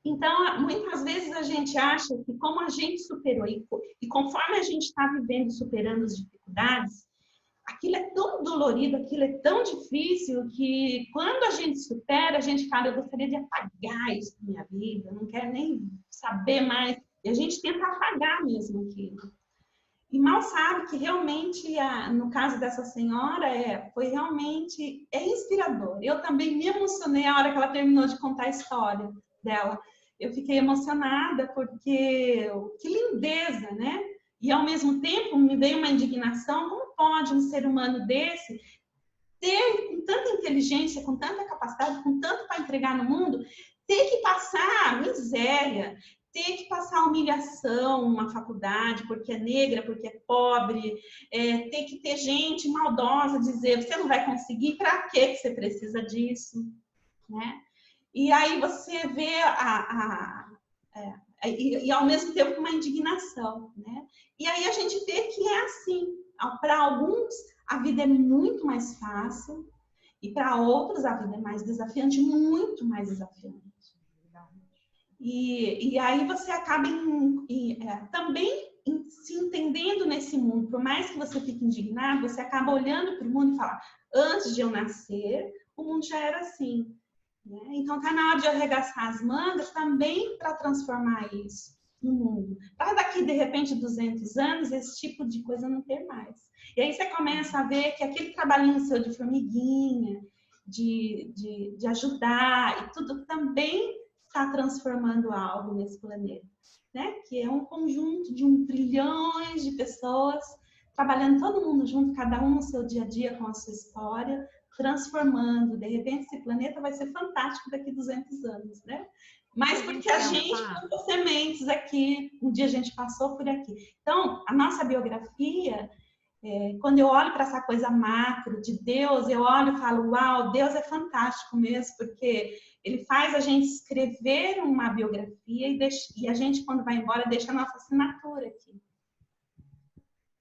Então, muitas vezes a gente acha que como a gente superou e conforme a gente está vivendo e superando as dificuldades, aquilo é tão dolorido, aquilo é tão difícil que quando a gente supera, a gente fala, eu gostaria de apagar isso da minha vida, eu não quero nem saber mais. E a gente tenta apagar mesmo aquilo. E mal sabe que realmente, no caso dessa senhora, foi realmente inspirador. Eu também me emocionei a hora que ela terminou de contar a história dela. Eu fiquei emocionada porque que lindeza, né? E ao mesmo tempo me veio uma indignação, como pode um ser humano desse ter com tanta inteligência, com tanta capacidade, com tanto para entregar no mundo, ter que passar miséria, ter que passar humilhação numa faculdade porque é negra, porque é pobre, ter que ter gente maldosa dizer, você não vai conseguir, para que você precisa disso, né? E aí você vê e ao mesmo tempo uma indignação, né? E aí a gente vê que é assim. Para alguns a vida é muito mais fácil e para outros a vida é mais desafiante, muito mais desafiante. E aí você acaba também se entendendo nesse mundo. Por mais que você fique indignado, você acaba olhando para o mundo e fala: antes de eu nascer, o mundo já era assim. Né? Então está na hora de arregaçar as mangas também para transformar isso no mundo. Para daqui, de repente, 200 anos, esse tipo de coisa não ter mais. E aí você começa a ver que aquele trabalhinho seu de formiguinha, de ajudar e tudo também está transformando algo nesse planeta. Né? Que é um conjunto de 1 trilhões de pessoas trabalhando todo mundo junto, cada um no seu dia a dia com a sua história, transformando. De repente, esse planeta vai ser fantástico daqui a 200 anos, né? Mas porque a gente plantou sementes aqui, um dia a gente passou por aqui. Então, a nossa biografia, quando eu olho para essa coisa macro de Deus, eu olho e falo: uau, Deus é fantástico mesmo, porque ele faz a gente escrever uma biografia e a gente, quando vai embora, deixa a nossa assinatura aqui.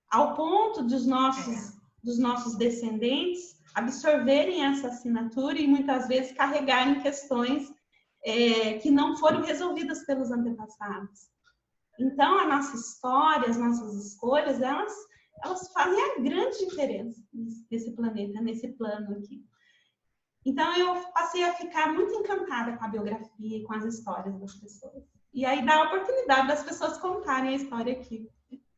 Ao ponto dos nossos descendentes absorverem essa assinatura e muitas vezes carregarem questões que não foram resolvidas pelos antepassados. Então, a nossa história, as nossas escolhas, elas fazem a grande diferença nesse planeta, nesse plano aqui. Então, eu passei a ficar muito encantada com a biografia e com as histórias das pessoas. E aí dá a oportunidade das pessoas contarem a história aqui.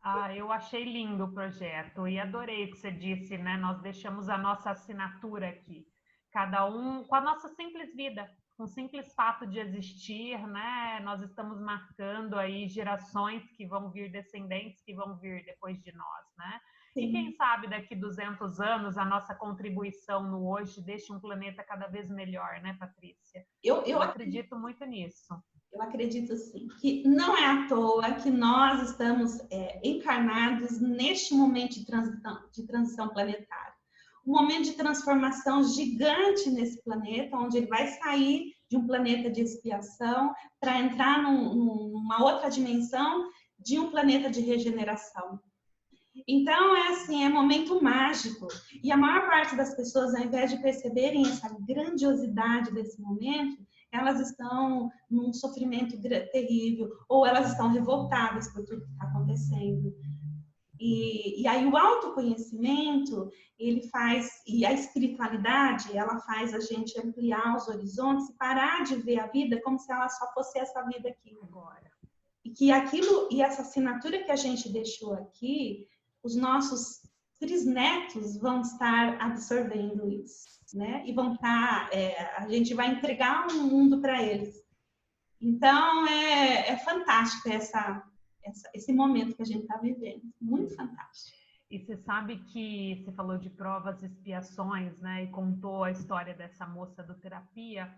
Ah, eu achei lindo o projeto e adorei o que você disse, né? Nós deixamos a nossa assinatura aqui, cada um com a nossa simples vida, com o simples fato de existir, né? Nós estamos marcando aí gerações que vão vir, descendentes que vão vir depois de nós, né? Sim. E quem sabe daqui 200 anos a nossa contribuição no hoje deixe um planeta cada vez melhor, né, Patrícia? Eu acredito muito nisso. Eu acredito sim, que não é à toa que nós estamos encarnados neste momento de transição planetária. Um momento de transformação gigante nesse planeta, onde ele vai sair de um planeta de expiação para entrar numa outra dimensão de um planeta de regeneração. Então, é momento mágico. E a maior parte das pessoas, ao invés de perceberem essa grandiosidade desse momento, elas estão num sofrimento terrível, ou elas estão revoltadas por tudo que está acontecendo. E aí o autoconhecimento, ele faz, e a espiritualidade, ela faz a gente ampliar os horizontes e parar de ver a vida como se ela só fosse essa vida aqui agora. E que aquilo, e essa assinatura que a gente deixou aqui, os nossos trisnetos vão estar absorvendo isso, né? E vão estar, a gente vai entregar um mundo para eles. Então, é fantástico esse momento que a gente está vivendo. Muito fantástico. E você sabe que você falou de provas e expiações, né? E contou a história dessa moça do terapia.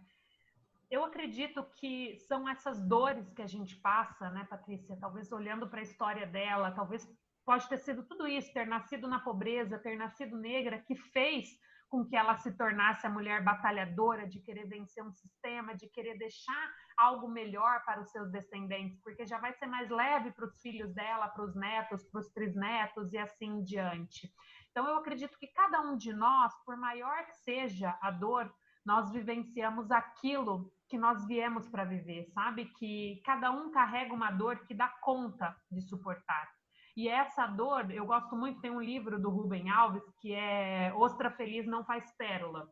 Eu acredito que são essas dores que a gente passa, né, Patrícia? Talvez olhando para a história dela, talvez pode ter sido tudo isso, ter nascido na pobreza, ter nascido negra, que fez com que ela se tornasse a mulher batalhadora, de querer vencer um sistema, de querer deixar algo melhor para os seus descendentes, porque já vai ser mais leve para os filhos dela, para os netos, para os trisnetos e assim em diante. Então, eu acredito que cada um de nós, por maior que seja a dor, nós vivenciamos aquilo que nós viemos para viver, sabe? Que cada um carrega uma dor que dá conta de suportar. E essa dor, eu gosto muito, tem um livro do Rubem Alves, que é Ostra Feliz Não Faz Pérola.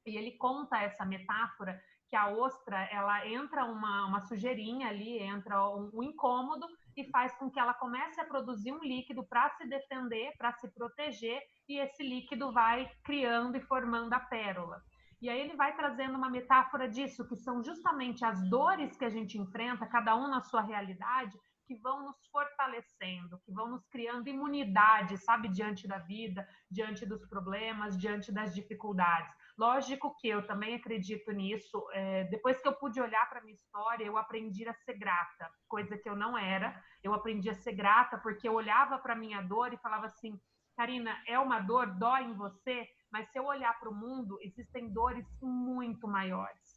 E ele conta essa metáfora que a ostra, ela entra uma sujeirinha ali, entra um incômodo e faz com que ela comece a produzir um líquido para se defender, para se proteger, e esse líquido vai criando e formando a pérola. E aí ele vai trazendo uma metáfora disso, que são justamente as dores que a gente enfrenta, cada um na sua realidade, que vão nos fortalecendo, que vão nos criando imunidade, sabe, diante da vida, diante dos problemas, diante das dificuldades. Lógico que eu também acredito nisso. Depois que eu pude olhar para a minha história, eu aprendi a ser grata, coisa que eu não era. Eu aprendi a ser grata porque eu olhava para a minha dor e falava assim: Karina, é uma dor, dói em você, mas se eu olhar para o mundo, existem dores muito maiores.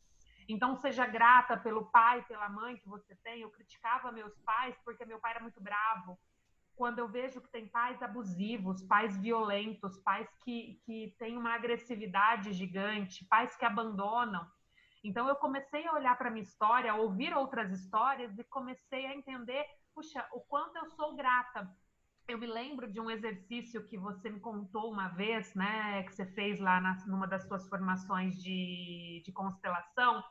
Então, seja grata pelo pai, pela mãe que você tem. Eu criticava meus pais porque meu pai era muito bravo. Quando eu vejo que tem pais abusivos, pais violentos, pais que têm uma agressividade gigante, pais que abandonam. Então, eu comecei a olhar para a minha história, a ouvir outras histórias e comecei a entender, puxa, o quanto eu sou grata. Eu me lembro de um exercício que você me contou uma vez, né, que você fez lá numa das suas formações de constelação,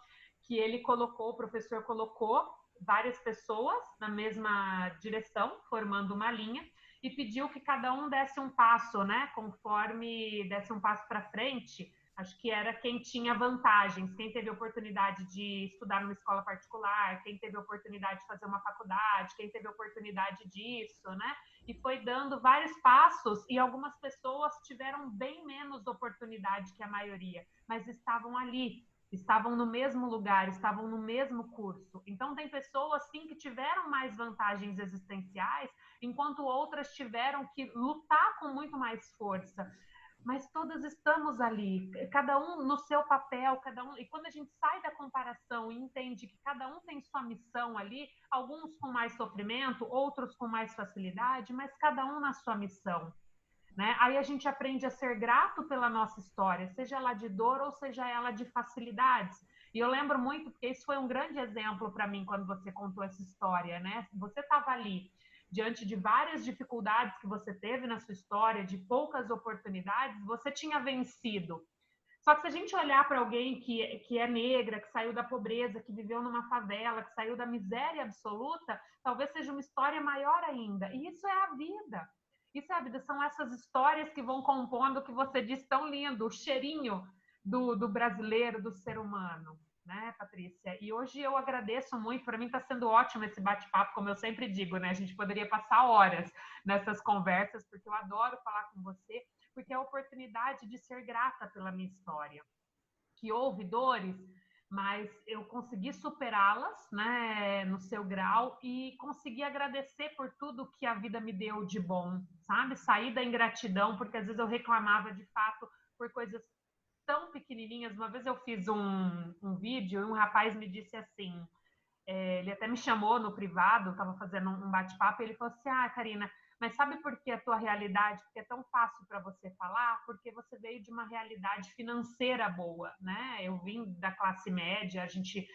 que ele colocou, o professor colocou várias pessoas na mesma direção, formando uma linha, e pediu que cada um desse um passo, né, conforme desse um passo para frente. Acho que era quem tinha vantagens, quem teve oportunidade de estudar numa escola particular, quem teve oportunidade de fazer uma faculdade, quem teve oportunidade disso, né? E foi dando vários passos e algumas pessoas tiveram bem menos oportunidade que a maioria, mas estavam ali, estavam no mesmo lugar, estavam no mesmo curso. Então, tem pessoas, sim, que tiveram mais vantagens existenciais, enquanto outras tiveram que lutar com muito mais força. Mas todas estamos ali, cada um no seu papel, cada um. E quando a gente sai da comparação e entende que cada um tem sua missão ali, alguns com mais sofrimento, outros com mais facilidade, mas cada um na sua missão, né? Aí a gente aprende a ser grato pela nossa história, seja ela de dor ou seja ela de facilidades. E eu lembro muito, porque isso foi um grande exemplo para mim quando você contou essa história, né? Você estava ali diante de várias dificuldades que você teve na sua história, de poucas oportunidades, você tinha vencido. Só que se a gente olhar para alguém que é negra, que saiu da pobreza, que viveu numa favela, que saiu da miséria absoluta, talvez seja uma história maior ainda. E isso é a vida. Isso é a vida. São essas histórias que vão compondo o que você disse tão lindo, o cheirinho do brasileiro, do ser humano. Né, Patrícia? E hoje eu agradeço muito, para mim está sendo ótimo esse bate-papo, como eu sempre digo, né? A gente poderia passar horas nessas conversas, porque eu adoro falar com você, porque é a oportunidade de ser grata pela minha história. Que houve dores, mas eu consegui superá-las, né, no seu grau e consegui agradecer por tudo que a vida me deu de bom, sabe? Sair da ingratidão, porque às vezes eu reclamava de fato por coisas tão pequenininhas. Uma vez eu fiz um vídeo e um rapaz me disse assim, ele até me chamou no privado, estava fazendo um bate-papo, e ele falou assim, Karina, mas sabe por que a tua realidade, porque é tão fácil para você falar? Porque você veio de uma realidade financeira boa, né? Eu vim da classe média, a gente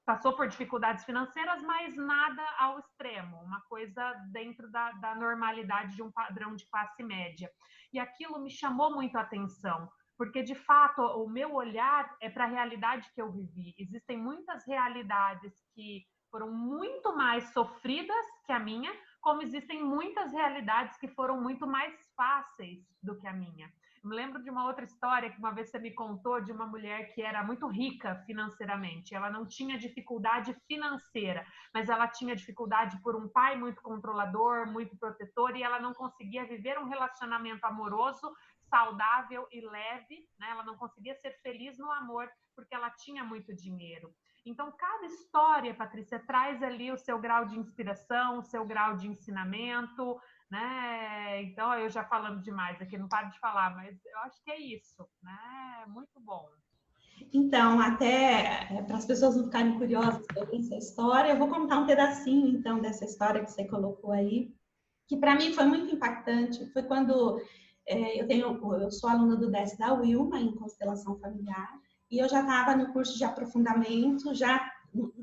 passou por dificuldades financeiras, mas nada ao extremo, uma coisa dentro da normalidade de um padrão de classe média. E aquilo me chamou muito a atenção, porque de fato o meu olhar é para a realidade que eu vivi. Existem muitas realidades que foram muito mais sofridas que a minha, como existem muitas realidades que foram muito mais fáceis do que a minha. Eu me lembro de uma outra história que uma vez você me contou de uma mulher que era muito rica financeiramente. Ela não tinha dificuldade financeira, mas ela tinha dificuldade por um pai muito controlador, muito protetor, e ela não conseguia viver um relacionamento amoroso, saudável e leve, né? Ela não conseguia ser feliz no amor porque ela tinha muito dinheiro. Então, cada história, Patrícia, traz ali o seu grau de inspiração, o seu grau de ensinamento, né? Então, eu já falando demais aqui, não paro de falar, mas eu acho que é isso, né? Muito bom. Então, até para as pessoas não ficarem curiosas sobre essa história, eu vou contar um pedacinho, então, dessa história que você colocou aí, que para mim foi muito impactante. Foi quando eu sou aluna do DES da Wilma, em Constelação Familiar, e eu já estava no curso de aprofundamento, já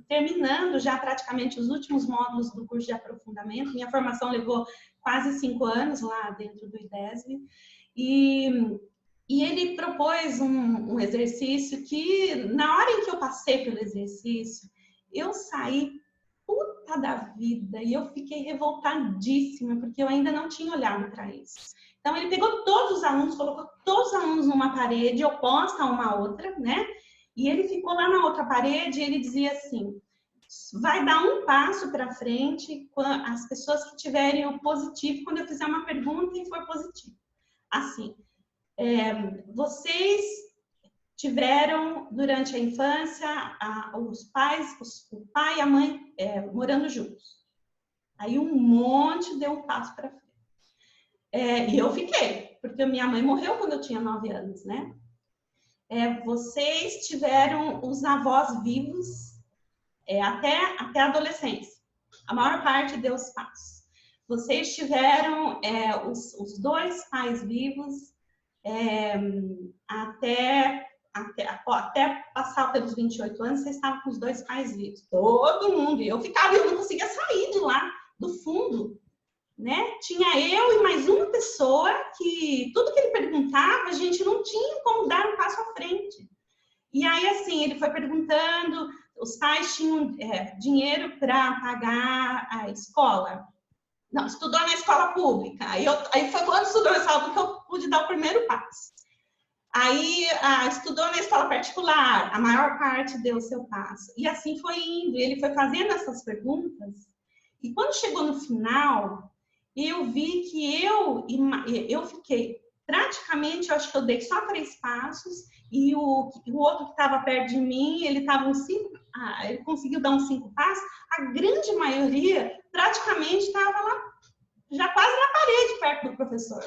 terminando já praticamente os últimos módulos do curso de aprofundamento. Minha formação levou quase 5 anos lá dentro do IDESB, e ele propôs um exercício que, na hora em que eu passei pelo exercício, eu saí puta da vida e eu fiquei revoltadíssima, porque eu ainda não tinha olhado para isso. Então, ele pegou todos os alunos, colocou todos os alunos numa parede oposta a uma outra, né? E ele ficou lá na outra parede e ele dizia assim, vai dar um passo para frente as pessoas que tiverem o positivo, quando eu fizer uma pergunta e for positivo. Assim, vocês tiveram, durante a infância, os pais, o pai e a mãe morando juntos. Aí um monte deu um passo para frente. E eu fiquei, porque minha mãe morreu quando eu tinha 9 anos, né? vocês tiveram os avós vivos até a adolescência. A maior parte deu os passos. Vocês tiveram os dois pais vivos até passar pelos 28 anos, vocês estavam com os dois pais vivos. Todo mundo. E eu não conseguia sair de lá, do fundo. Né? Tinha eu e mais uma pessoa que tudo que ele perguntava, a gente não tinha como dar um passo à frente. E aí, assim, ele foi perguntando, os pais tinham dinheiro para pagar a escola. Não, estudou na escola pública. Aí foi quando estudou na escola pública que eu pude dar o primeiro passo. Aí estudou na escola particular, a maior parte deu o seu passo. E assim foi indo, ele foi fazendo essas perguntas. E quando chegou no final, eu vi que eu fiquei praticamente, eu acho que eu dei só 3 passos, e o outro que estava perto de mim, ele conseguiu dar uns 5 passos. A grande maioria praticamente estava lá, já quase na parede, perto do professor.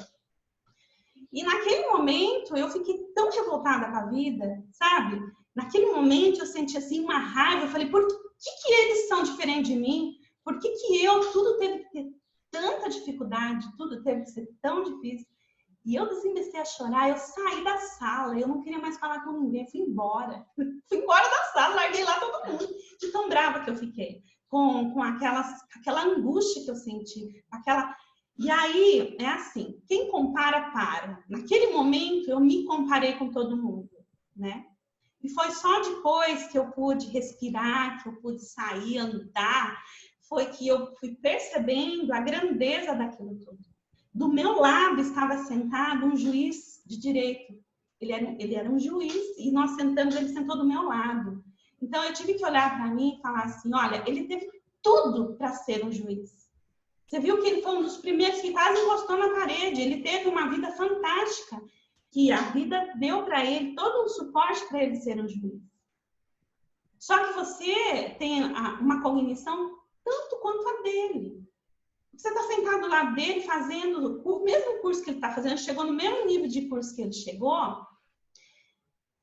E naquele momento, eu fiquei tão revoltada com a vida, sabe? Naquele momento, eu senti assim uma raiva. Eu falei, por que eles são diferentes de mim? Por que tudo teve que ter tanta dificuldade, tudo teve que ser tão difícil? E eu comecei a chorar, eu saí da sala, eu não queria mais falar com ninguém, fui embora. Fui embora da sala, larguei lá todo mundo, de tão brava que eu fiquei, com aquela angústia que eu senti, E aí, é assim, quem compara, para. Naquele momento, eu me comparei com todo mundo, né? E foi só depois que eu pude respirar, que eu pude sair, andar, foi que eu fui percebendo a grandeza daquilo tudo. Do meu lado estava sentado um juiz de direito. Ele era um juiz e nós sentamos, ele sentou do meu lado. Então, eu tive que olhar para mim e falar assim, olha, ele teve tudo para ser um juiz. Você viu que ele foi um dos primeiros que quase encostou na parede. Ele teve uma vida fantástica, que a vida deu para ele todo o suporte para ele ser um juiz. Só que você tem uma cognição tanto quanto a dele. Você está sentado lá dele fazendo o mesmo curso que ele está fazendo, chegou no mesmo nível de curso que ele chegou,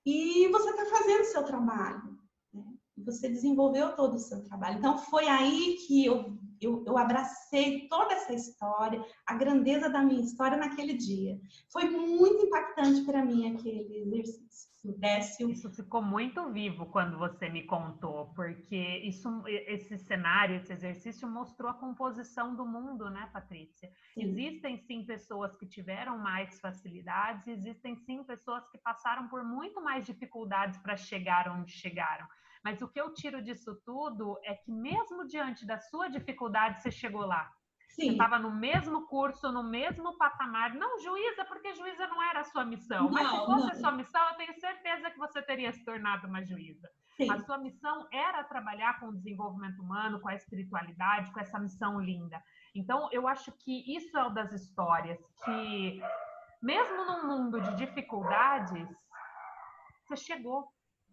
e você está fazendo o seu trabalho. Né? Você desenvolveu todo o seu trabalho. Então, foi aí que eu abracei toda essa história, a grandeza da minha história naquele dia. Foi muito impactante para mim aquele exercício. Isso ficou muito vivo quando você me contou, porque esse cenário, esse exercício mostrou a composição do mundo, né, Patrícia? Sim. Existem sim pessoas que tiveram mais facilidades, existem sim pessoas que passaram por muito mais dificuldades para chegar onde chegaram. Mas o que eu tiro disso tudo é que mesmo diante da sua dificuldade, você chegou lá. Sim. Você estava no mesmo curso, no mesmo patamar. Não juíza, porque juíza não era a sua missão. Mas se fosse a sua missão, eu tenho certeza que você teria se tornado uma juíza. Sim. A sua missão era trabalhar com o desenvolvimento humano, com a espiritualidade, com essa missão linda. Então, eu acho que isso é uma das histórias que, mesmo num mundo de dificuldades, você chegou.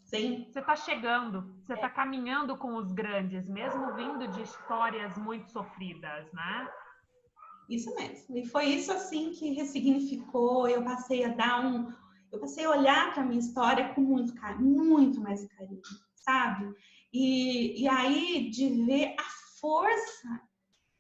Sim. Você está chegando, você está caminhando com os grandes, mesmo vindo de histórias muito sofridas, né? Isso mesmo. E foi isso assim que ressignificou. Eu passei a olhar para a minha história com muito carinho, muito mais carinho, sabe? E aí de ver a força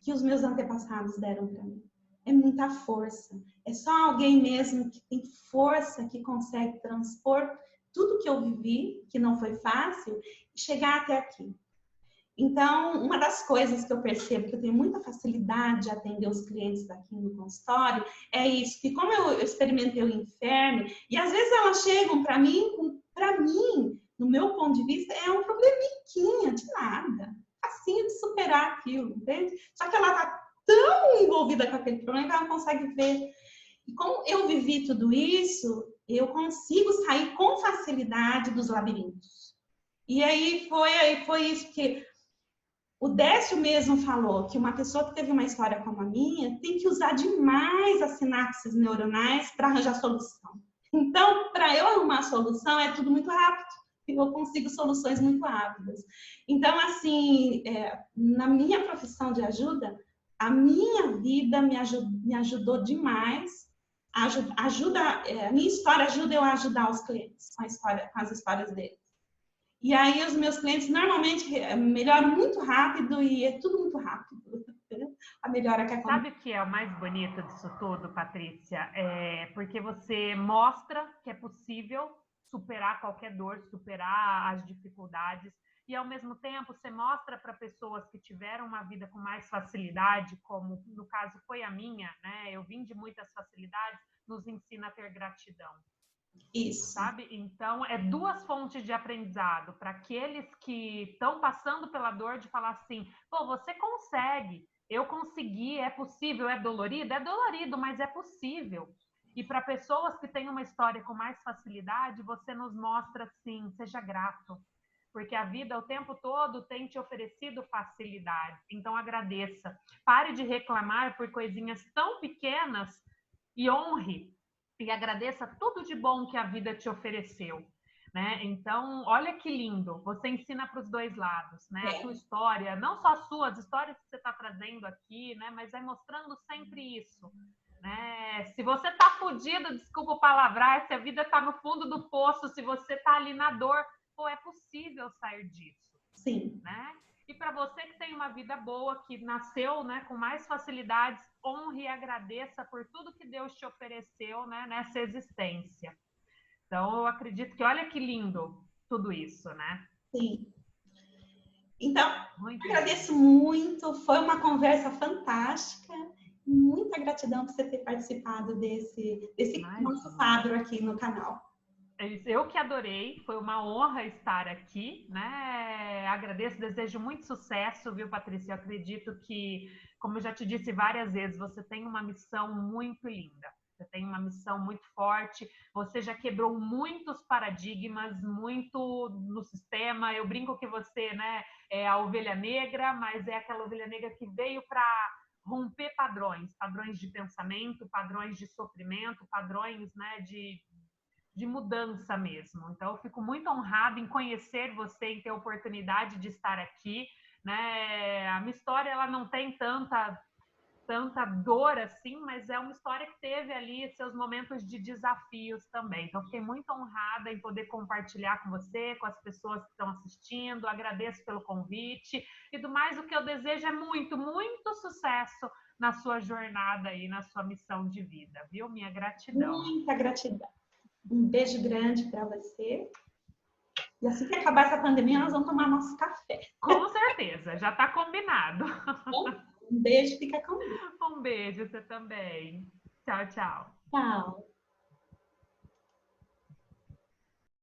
que os meus antepassados deram para mim. É muita força. É só alguém mesmo que tem força que consegue transpor tudo que eu vivi, que não foi fácil, e chegar até aqui. Então, uma das coisas que eu percebo que eu tenho muita facilidade de atender os clientes aqui no consultório é isso, que como eu experimentei o inferno, e às vezes elas chegam para mim, no meu ponto de vista, é um probleminha de nada, facinho de superar aquilo, entende? Só que ela está tão envolvida com aquele problema que ela não consegue ver. E como eu vivi tudo isso, eu consigo sair com facilidade dos labirintos. E aí foi isso que o Décio mesmo falou, que uma pessoa que teve uma história como a minha tem que usar demais as sinapses neuronais para arranjar solução. Então, para eu arrumar a solução, é tudo muito rápido. Eu consigo soluções muito rápidas. Então, assim, na minha profissão de ajuda, a minha vida me ajudou demais a minha história ajuda eu a ajudar os clientes com as histórias deles. E aí os meus clientes normalmente melhoram muito rápido e é tudo muito rápido. A melhora que acontece. Sabe o que é o mais bonito disso tudo, Patrícia? Porque você mostra que é possível superar qualquer dor, superar as dificuldades, e ao mesmo tempo você mostra para pessoas que tiveram uma vida com mais facilidade, como no caso foi a minha, né? Eu vim de muitas facilidades, nos ensina a ter gratidão. Isso. Sabe? Então, é duas fontes de aprendizado para aqueles que estão passando pela dor de falar assim, pô, você consegue, eu consegui, é possível, é dolorido, mas é possível. E para pessoas que têm uma história com mais facilidade, você nos mostra assim, seja grato, porque a vida o tempo todo tem te oferecido facilidade. Então, agradeça. Pare de reclamar por coisinhas tão pequenas e honre e agradeça tudo de bom que a vida te ofereceu, né? Então, olha que lindo, você ensina para os dois lados, né? A sua história, não só as suas histórias que você está trazendo aqui, né? Mas vai mostrando sempre isso, né? Se você está fudido, desculpa o palavrar, se a vida está no fundo do poço, se você está ali na dor, pô, é possível sair disso. Sim. Né? E para você que tem uma vida boa, que nasceu, né, com mais facilidades, honre e agradeça por tudo que Deus te ofereceu, né, nessa existência. Então, eu acredito que, olha que lindo tudo isso, né? Sim. Então, muito agradeço muito, foi uma conversa fantástica. Muita gratidão por você ter participado desse nosso quadro aqui no canal. Eu que adorei, foi uma honra estar aqui, né? Agradeço, desejo muito sucesso, viu, Patrícia? Eu acredito que, como eu já te disse várias vezes, você tem uma missão muito linda, você tem uma missão muito forte, você já quebrou muitos paradigmas, muito no sistema. Eu brinco que você, né, é a ovelha negra, mas é aquela ovelha negra que veio para romper padrões de pensamento, padrões de sofrimento, padrões, né, de mudança mesmo. Então, eu fico muito honrada em conhecer você, em ter a oportunidade de estar aqui, né? A minha história, ela não tem tanta dor assim, mas é uma história que teve ali seus momentos de desafios também. Então, fiquei muito honrada em poder compartilhar com você, com as pessoas que estão assistindo. Agradeço pelo convite. E do mais, o que eu desejo é muito, muito sucesso na sua jornada aí, na sua missão de vida, viu? Minha gratidão. Muita gratidão. Um beijo grande para você. E assim que acabar essa pandemia, nós vamos tomar nosso café. Com certeza, já está combinado. Um beijo, fica comigo. Um beijo, você também. Tchau, tchau. Tchau.